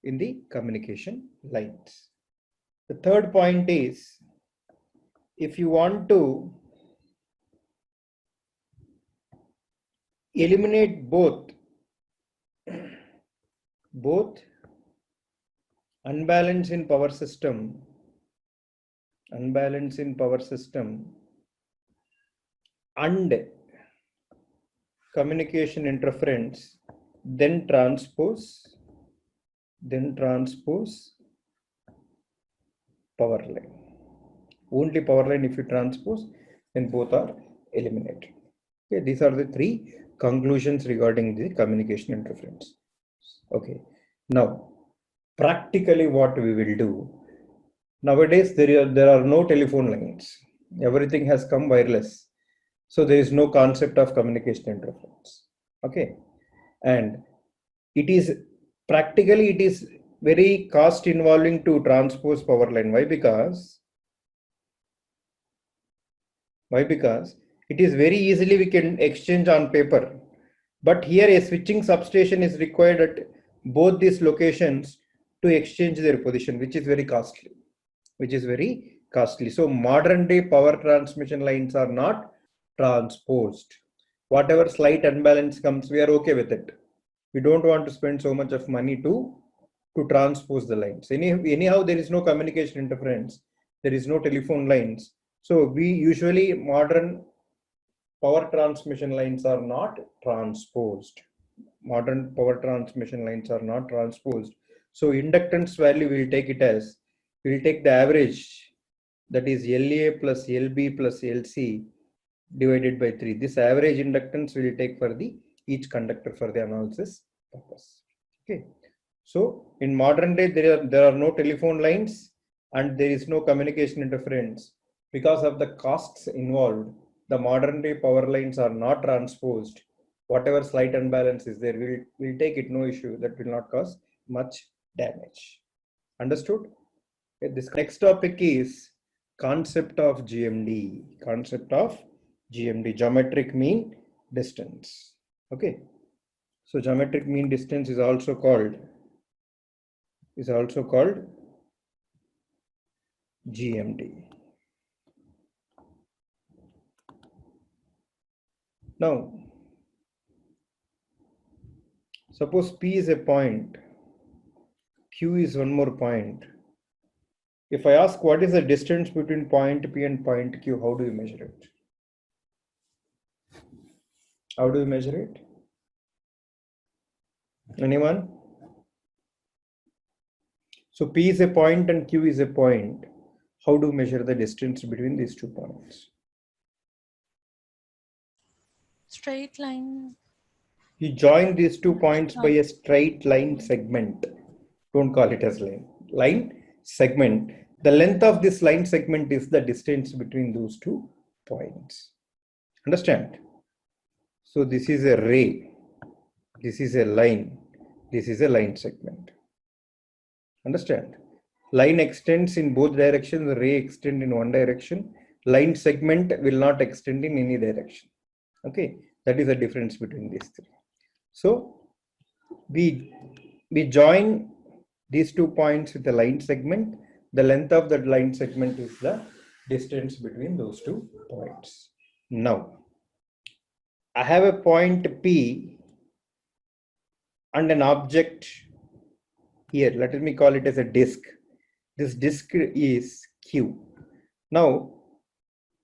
in the communication lines. The third point is, if you want to eliminate both unbalance in power system and communication interference, then transpose power line. Only power line if you transpose, then both are eliminated. Okay, these are the 3 conclusions regarding the communication interference. Okay, now practically what we will do, nowadays there are no telephone lines, everything has come wireless, so there is no concept of communication interference. Okay, and it is very cost involving to transpose power line. Why? Because it is very easily we can exchange on paper, but here a switching substation is required at both these locations to exchange their position, which is very costly. So modern day power transmission lines are not transposed. Whatever slight unbalance comes, we are okay with it. We don't want to spend so much of money to transpose the lines. Anyhow, there is no communication interference. There is no telephone lines. So we usually modern power transmission lines are not transposed. Modern power transmission lines are not transposed. So inductance value we'll take the average, that is LA plus LB plus LC divided by 3. This average inductance will take for each conductor for the analysis purpose. Okay. So in modern day, there are no telephone lines and there is no communication interference. Because of the costs involved, the modern day power lines are not transposed. Whatever slight unbalance is there, we'll take it, no issue. That will not cause much damage. Understood? Okay, this next topic is concept of GMD. Geometric mean distance. Okay. So geometric mean distance is also called GMD. Now, suppose P is a point, Q is one more point. If I ask what is the distance between point P and point Q, how do you measure it? How do you measure it? Anyone? So P is a point and Q is a point. How do you measure the distance between these 2 points? Straight line. You join these 2 points by a straight line segment. Don't call it as line. Line segment. The length of this line segment is the distance between those 2 points. Understand? So this is a ray. This is a line. This is a line segment. Understand? Line extends in both directions. Ray extends in one direction. Line segment will not extend in any direction. Okay, that is the difference between these 3. So we join these 2 points with a line segment. The length of that line segment is the distance between those 2 points. Now, I have a point P and an object here. Let me call it as a disk. This disk is Q. Now,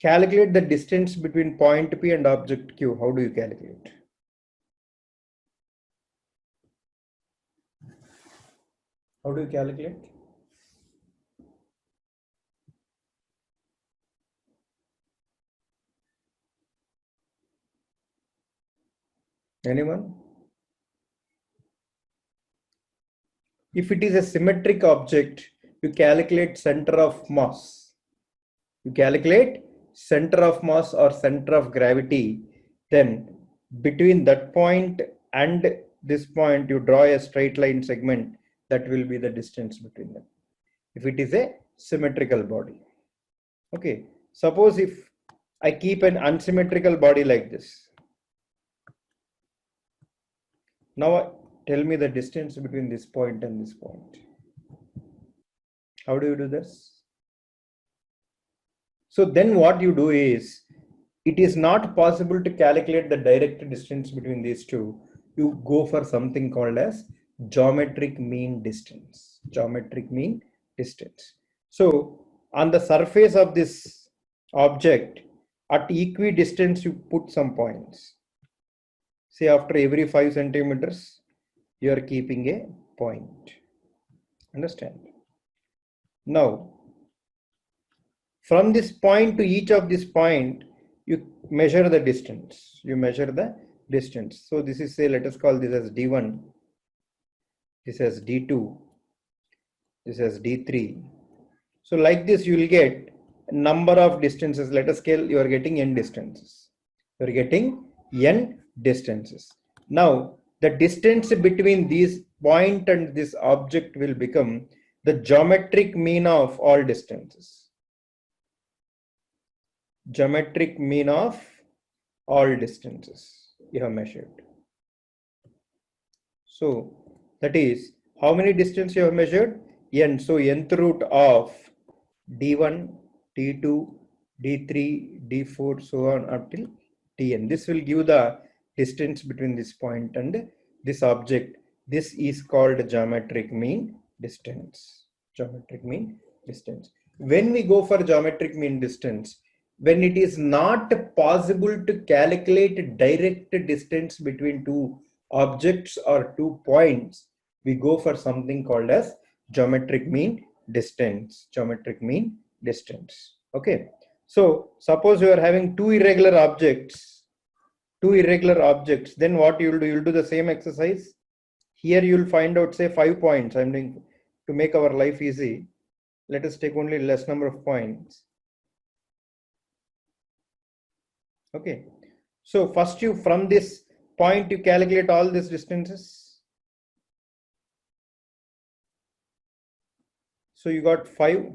calculate the distance between point P and object Q. How do you calculate? How do you calculate? Anyone? If it is a symmetric object, you calculate center of mass. You calculate center of mass or center of gravity. Then between that point and this point, you draw a straight line segment. That will be the distance between them. If it is a symmetrical body. Okay. Suppose if I keep an unsymmetrical body like this. Now tell me the distance between this point and this point. How do you do this? So then what you do is, it is not possible to calculate the direct distance between these 2. You go for something called as geometric mean distance. Geometric mean distance. So on the surface of this object, at equidistance, you put some points. Say after every 5 centimeters, you are keeping a point. Understand? Now, from this point to each of this point, you measure the distance. So this is, say, let us call this as D1, this as D2, this as D3. So like this, you will get a number of distances. Let us scale, you are getting n distances. You are getting n distances. Now, the distance between this point and this object will become the geometric mean of all distances. Geometric mean of all distances you have measured. So that is How many distance you have measured? N. So nth root of D1, D2, D3, D4, so on up till Tn. This will give the distance between this point and this object. This is called geometric mean distance. Geometric mean distance. When we go for geometric mean distance, when it is not possible to calculate direct distance between two objects or 2 points, we go for something called as geometric mean distance. Geometric mean distance. Okay. So suppose you are having two irregular objects, then what you will do? You will do the same exercise. Here you will find out, say, 5 points. I'm doing to make our life easy. Let us take only less number of points. Okay. So first you, from this point, you calculate all these distances. So you got 5.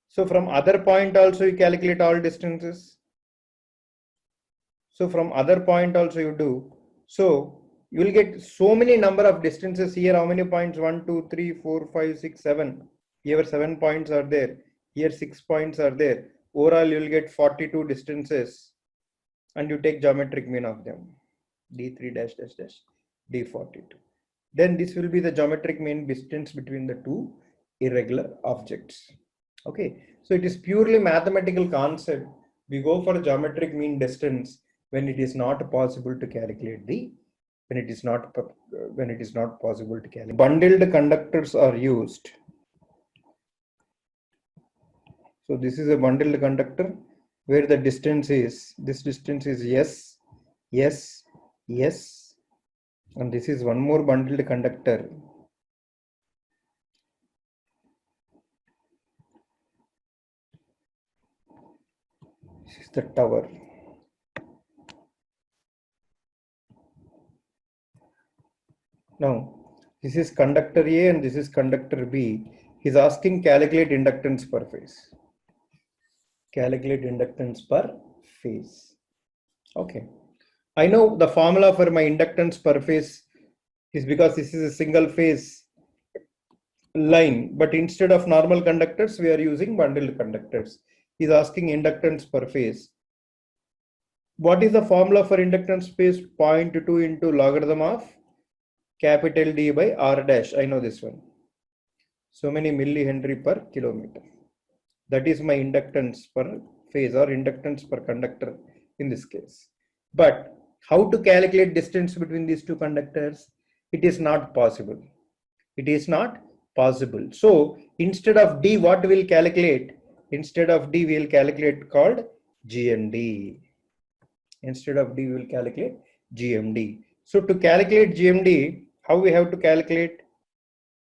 So from other point also you calculate all distances. So from other point also you do. So you will get so many number of distances here. How many points? 1, 2, 3, 4, 5, 6, 7. Here 7 points are there. Here 6 points are there. Overall you will get 42 distances. And you take geometric mean of them. D3 dash dash dash D42. Then this will be the geometric mean distance between the two irregular objects. Okay, so it is purely mathematical concept. We go for geometric mean distance when it is not possible to calculate when it is not possible to calculate. Bundled conductors are used. So this is a bundled conductor where the distance is, this distance is S, S, S, and this is one more bundled conductor. This is the tower. Now, this is conductor A and this is conductor B. He's asking calculate inductance per phase. Calculate inductance per phase. Okay. I know the formula for my inductance per phase is because this is a single phase line, but instead of normal conductors, we are using bundled conductors. He's asking inductance per phase. What is the formula for inductance phase? 0.2 into logarithm of capital D by R dash. I know this one. So many millihenry per kilometer. That is my inductance per phase or inductance per conductor in this case. But how to calculate distance between these two conductors? It is not possible. It is not possible. So instead of D, what we'll calculate? Instead of D, we'll calculate called GMD. Instead of D, we will calculate GMD. So to calculate GMD, how we have to calculate?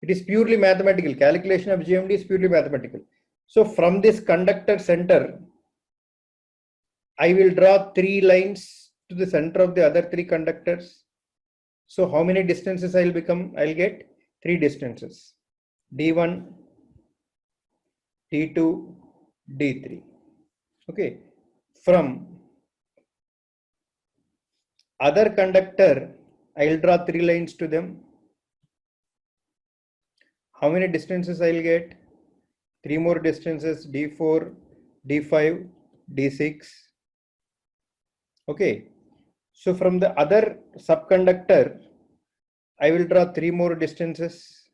It is purely mathematical. Calculation of GMD is purely mathematical. So from this conductor center, I will draw 3 lines to the center of the other 3 conductors. So how many distances I'll get 3 distances. D1, D2, D3. Okay. From other conductor, I'll draw 3 lines to them. How many distances I'll get? 3 more distances, D4, D5, D6. Okay. So from the other subconductor, I will draw 3 more distances.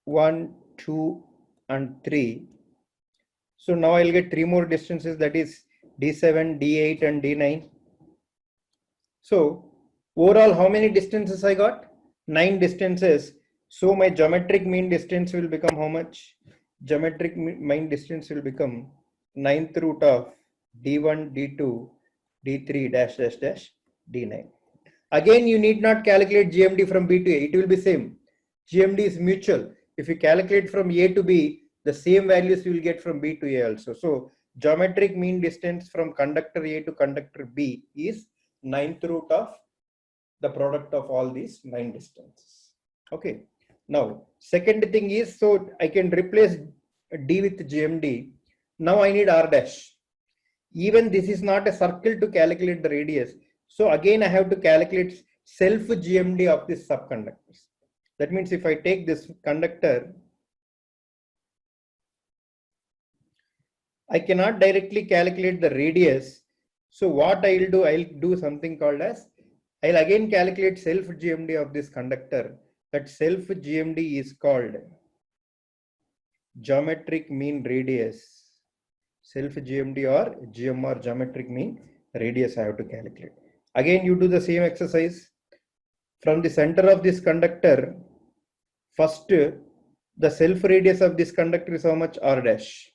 1, 2, and 3. So now I'll get 3 more distances, that is D7, D8, and D9. So overall, how many distances I got? 9 distances. So my geometric mean distance will become how much? Geometric mean distance will become 9th root of D1, D2, D3 dash dash dash D9. Again, you need not calculate GMD from B to A. It will be same. GMD is mutual. If you calculate from A to B, the same values you will get from B to A also. So geometric mean distance from conductor A to conductor B is 9th root of the product of all these 9 distances. Okay. Now, second thing is, so I can replace D with GMD. Now I need R dash. Even this is not a circle to calculate the radius. So again, I have to calculate self GMD of these subconductors. That means if I take this conductor, I cannot directly calculate the radius. So what I'll do something called as, I'll again calculate self GMD of this conductor. That self GMD is called geometric mean radius. Self GMD or GMR, geometric mean radius, I have to calculate. Again, you do the same exercise. From the center of this conductor, first the self radius of this conductor is how much? R dash.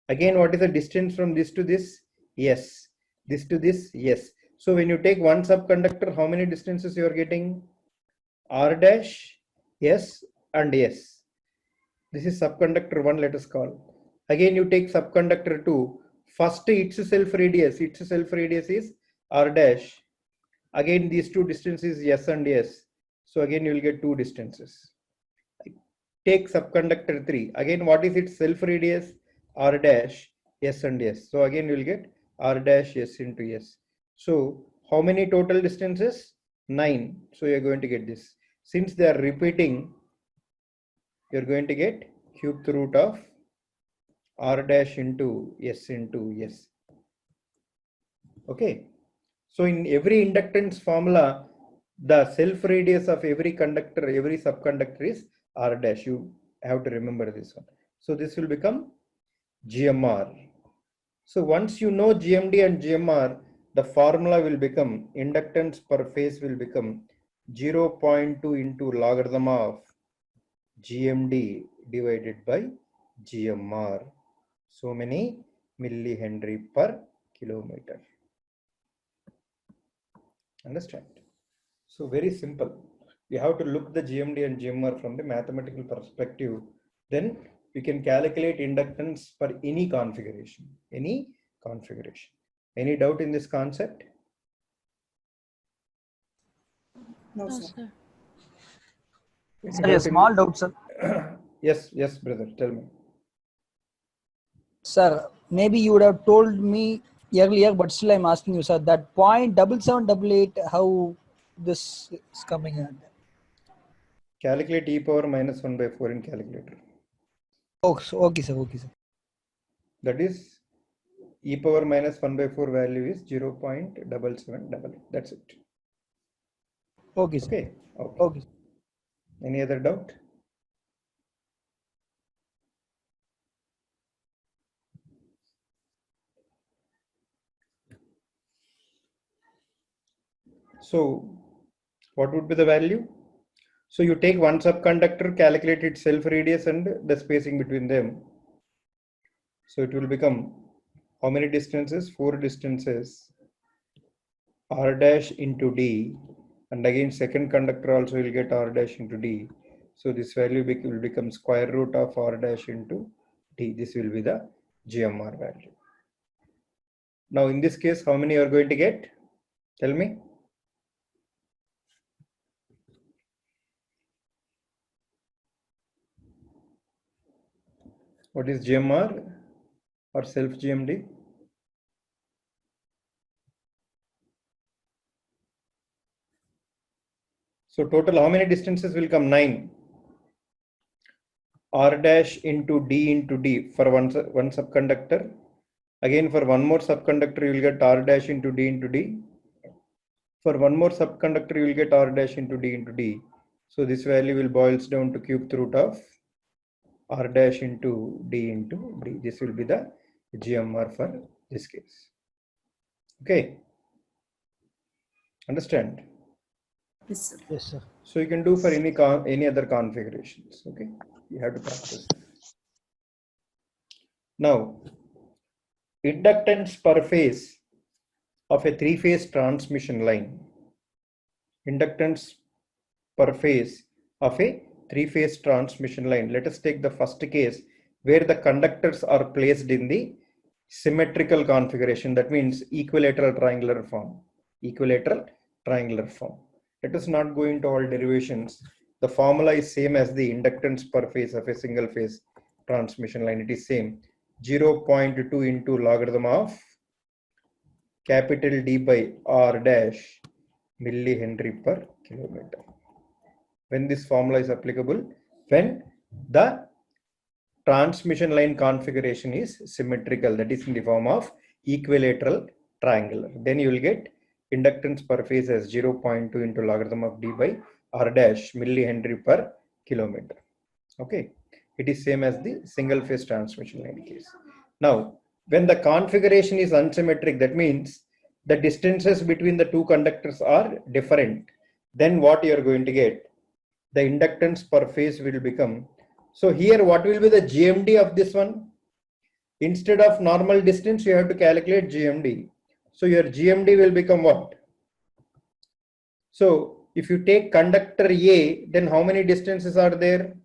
Again, what is the distance from this to this? Yes. This to this? Yes. So when you take one subconductor, how many distances you are getting? R dash, S and S. This is subconductor 1, let us call. Again, you take subconductor 2. First, its self radius is R dash. Again, these two distances S and S. So again, you will get two distances. Take subconductor 3. Again, what is its self radius? R dash, S and S. So again, you will get R dash S into S. So how many total distances? 9. So you are going to get this. Since they are repeating, you are going to get cubed root of R dash into S into S. Okay. So in every inductance formula, the self radius of every conductor, every subconductor is R dash. You have to remember this one. So this will become GMR. So once you know GMD and GMR, the formula will become, inductance per phase will become 0.2 into logarithm of GMD divided by GMR. So many millihenry per kilometer. Understand? So very simple. You have to look the GMD and GMR from the mathematical perspective. Then we can calculate inductance for any configuration. Any configuration. Any doubt in this concept? No, No, sir. sir. Any Sir, a doubt in small doubt, sir. Yes, brother, tell me. Sir, maybe you would have told me earlier, but still I'm asking you, sir, that 0.7788, how this is coming in? Calculate e power minus 1 by 4 in calculator. Oh, okay, sir. Okay, sir. That is e power minus 1 by 4 value is 0.7788. That's it. Okay, sir. Okay. Okay. Any other doubt? So what would be the value? So you take one subconductor, calculate its self radius and the spacing between them. So it will become how many distances? 4 distances. R dash into D, and again second conductor also will get R dash into D. So this value will become square root of R dash into D. This will be the GMR value. Now in this case, how many you are going to get? Tell me. What is GMR or self GMD? So total how many distances will come? 9. R dash into D for one subconductor. Again for one more subconductor you will get R dash into D. For one more subconductor you will get R dash into D. So this value will boils down to cube root of R dash into D. This will be the GMR for this case. Okay. Understand? Yes, sir. Yes, sir. So you can do for any other configurations. Okay. You have to practice. Now, inductance per phase of a 3-phase transmission line. Inductance per phase of a 3-phase transmission line. Let us take the first case where the conductors are placed in the symmetrical configuration. That means equilateral triangular form. Equilateral triangular form. Let us not go into all derivations. The formula is same as the inductance per phase of a single phase transmission line. It is same. 0.2 into logarithm of capital D by R dash millihenry per kilometer. when this formula is applicable, when the transmission line configuration is symmetrical, that is in the form of equilateral triangular. Then you will get inductance per phase as 0.2 into logarithm of d by r dash millihenry per kilometer. Okay, it is same as the single phase transmission line case. Now, when the configuration is unsymmetric, that means the distances between the two conductors are different. Then what you are going to get? The inductance per phase will become. So here, what will be the GMD of this one? Instead of normal distance, you have to calculate GMD. So your GMD will become what? So if you take conductor A, then how many distances are there?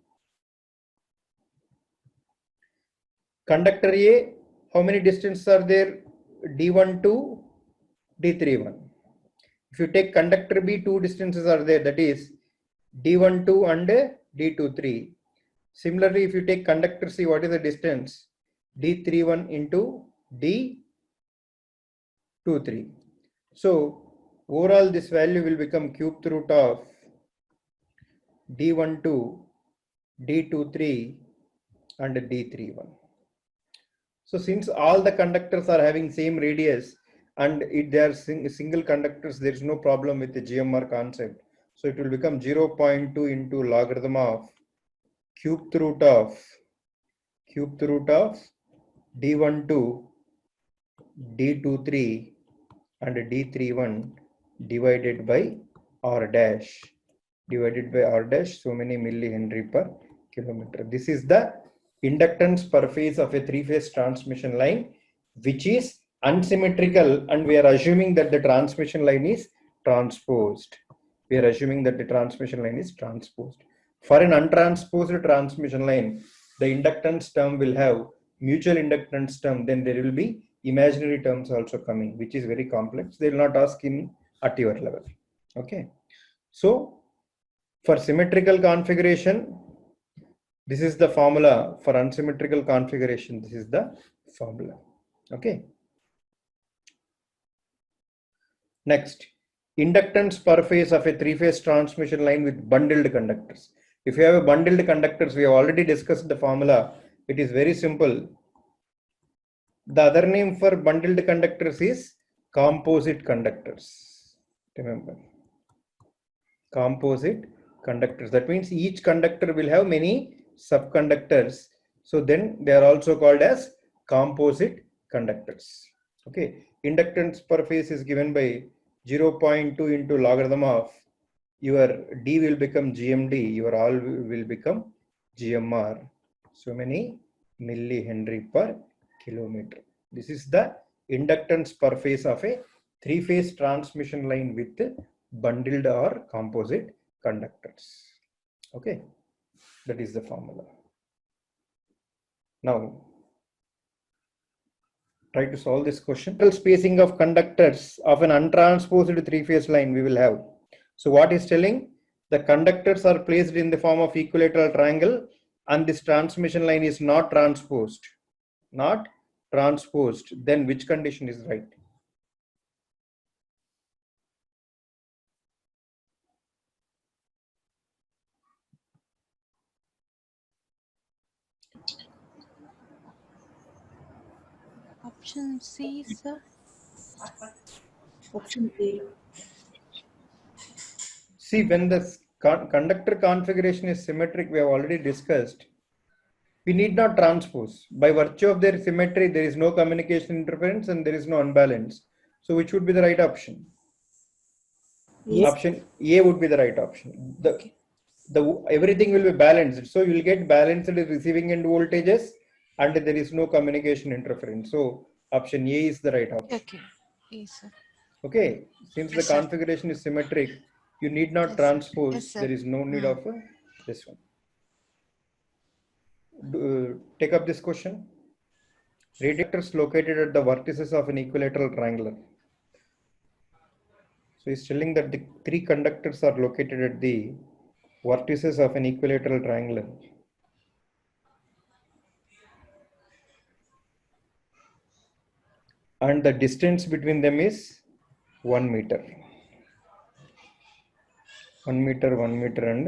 Conductor A, how many distances are there? D12, D31. If you take conductor B, two distances are there, that is D12 and D23. Similarly, if you take conductor C, what is the distance? D31 into D23. So overall this value will become cube root of D12, D23 and D31. So since all the conductors are having same radius and they are single conductors, there is no problem with the GMR concept. So it will become 0.2 into logarithm of cube root of D12, D23 and D31 divided by R dash so many millihenry per kilometer. This is the inductance per phase of a three-phase transmission line, which is unsymmetrical, and we are assuming that the transmission line is transposed. For an untransposed transmission line, the inductance term will have mutual inductance term, then there will be imaginary terms also coming, which is very complex. They will not ask in at your level. Okay. So for symmetrical configuration, this is the formula. For unsymmetrical configuration, this is the formula. Okay. Next, inductance per phase of a three-phase transmission line with bundled conductors. If you have a bundled conductors, we have already discussed the formula. It is very simple. The other name for bundled conductors is composite conductors. Remember, composite conductors. That means each conductor will have many subconductors. So then they are also called as composite conductors. Okay. Inductance per phase is given by 0.2 into logarithm of your D will become GMD, your all will become GMR. So many millihenry per kilometer. This is the inductance per phase of a three-phase transmission line with bundled or composite conductors. Okay, that is the formula. Now, try to solve this question. Total spacing of conductors of an untransposed three-phase line we will have. So what is telling? The conductors are placed in the form of equilateral triangle, and this transmission line is not transposed. Then which condition is right? Option C, sir. Option A. See, when the conductor configuration is symmetric, we have already discussed, we need not transpose. By virtue of their symmetry, there is no communication interference and there is no unbalance. So which would be the right option? Yes. Option A would be the right option. Everything will be balanced. So you will get balanced receiving end voltages and there is no communication interference. So option A is the right option. Okay. Yes, sir. Okay. Since the Yes, sir. configuration is symmetric, you need not Yes, transpose. yes, sir. There is no need of this one. Take up this question. Radiators located at the vertices of an equilateral triangular. So he's telling that the three conductors are located at the vertices of an equilateral triangular. And the distance between them is 1 meter. 1 meter, 1 meter and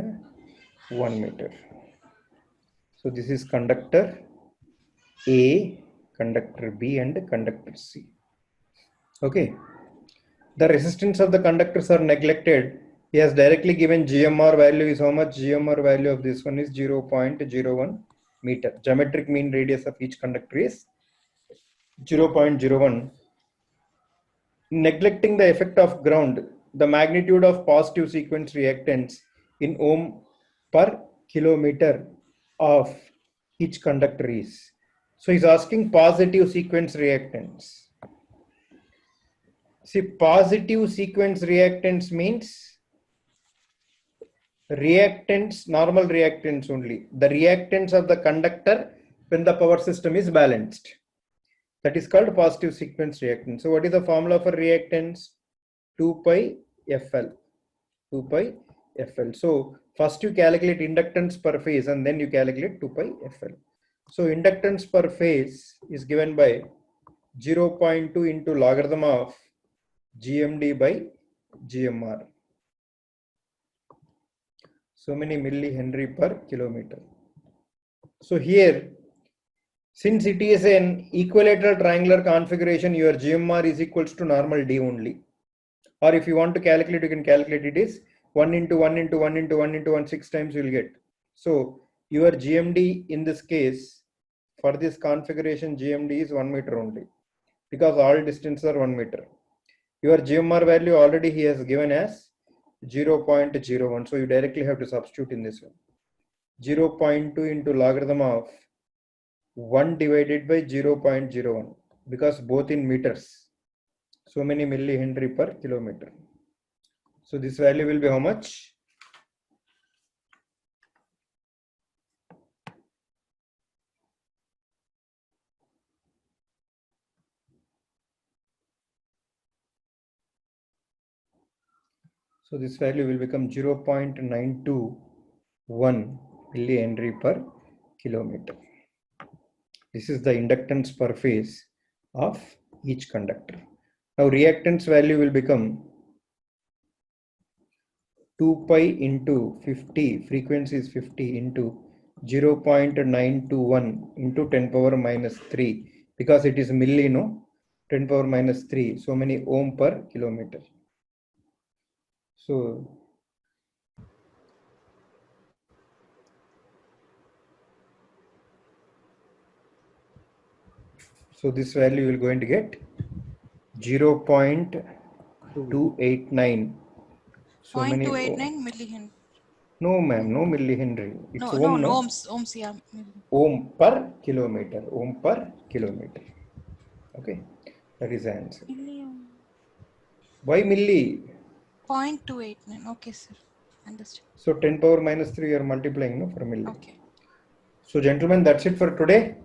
1 meter. So this is conductor A, conductor B and conductor C. Okay. The resistance of the conductors are neglected. He has directly given GMR value is how much? GMR value of this one is 0.01 meter. Geometric mean radius of each conductor is 0.01. Neglecting the effect of ground, the magnitude of positive sequence reactance in ohm per kilometer of each conductor is. So he's asking positive sequence reactance. See, positive sequence reactance means reactance, normal reactance only. The reactance of the conductor when the power system is balanced. That is called positive sequence reactance. So what is the formula for reactance? 2 pi FL. 2 pi FL. So first you calculate inductance per phase and then you calculate 2 pi FL. So inductance per phase is given by 0.2 into logarithm of GMD by GMR. So many millihenry per kilometer. So here, since it is an equilateral triangular configuration, your GMR is equals to normal D only. Or if you want to calculate, you can calculate it is 1 into 1 into 1 into 1 into 1, 6 times you will get. So your GMD in this case, for this configuration, GMD is 1 meter only. Because all distances are 1 meter. Your GMR value already he has given as 0.01. So you directly have to substitute in this one. 0.2 into logarithm of 1 divided by 0.01 because both in meters. So many millihenry per kilometer. So this value will be how much? So this value will become 0.921 millihenry per kilometer. This is the inductance per phase of each conductor. Now reactance value will become 2 pi into 50, frequency is 50 into 0.921 into 10 power minus 3 because it is milli, no? 10 power minus 3, so many ohm per kilometer. So this value you will going to get 0.289. So many 0.289 millihenry. No ma'am, no millihenry. It's No, ohm, no? ohms, yeah. Ohm per kilometer. Ohm per kilometer. Okay, that is the answer. Milliohm. Why milli? 0.289. Okay, sir. Understood. So 10 power minus 3 you are multiplying, no, for milli. Okay. So gentlemen, that's it for today.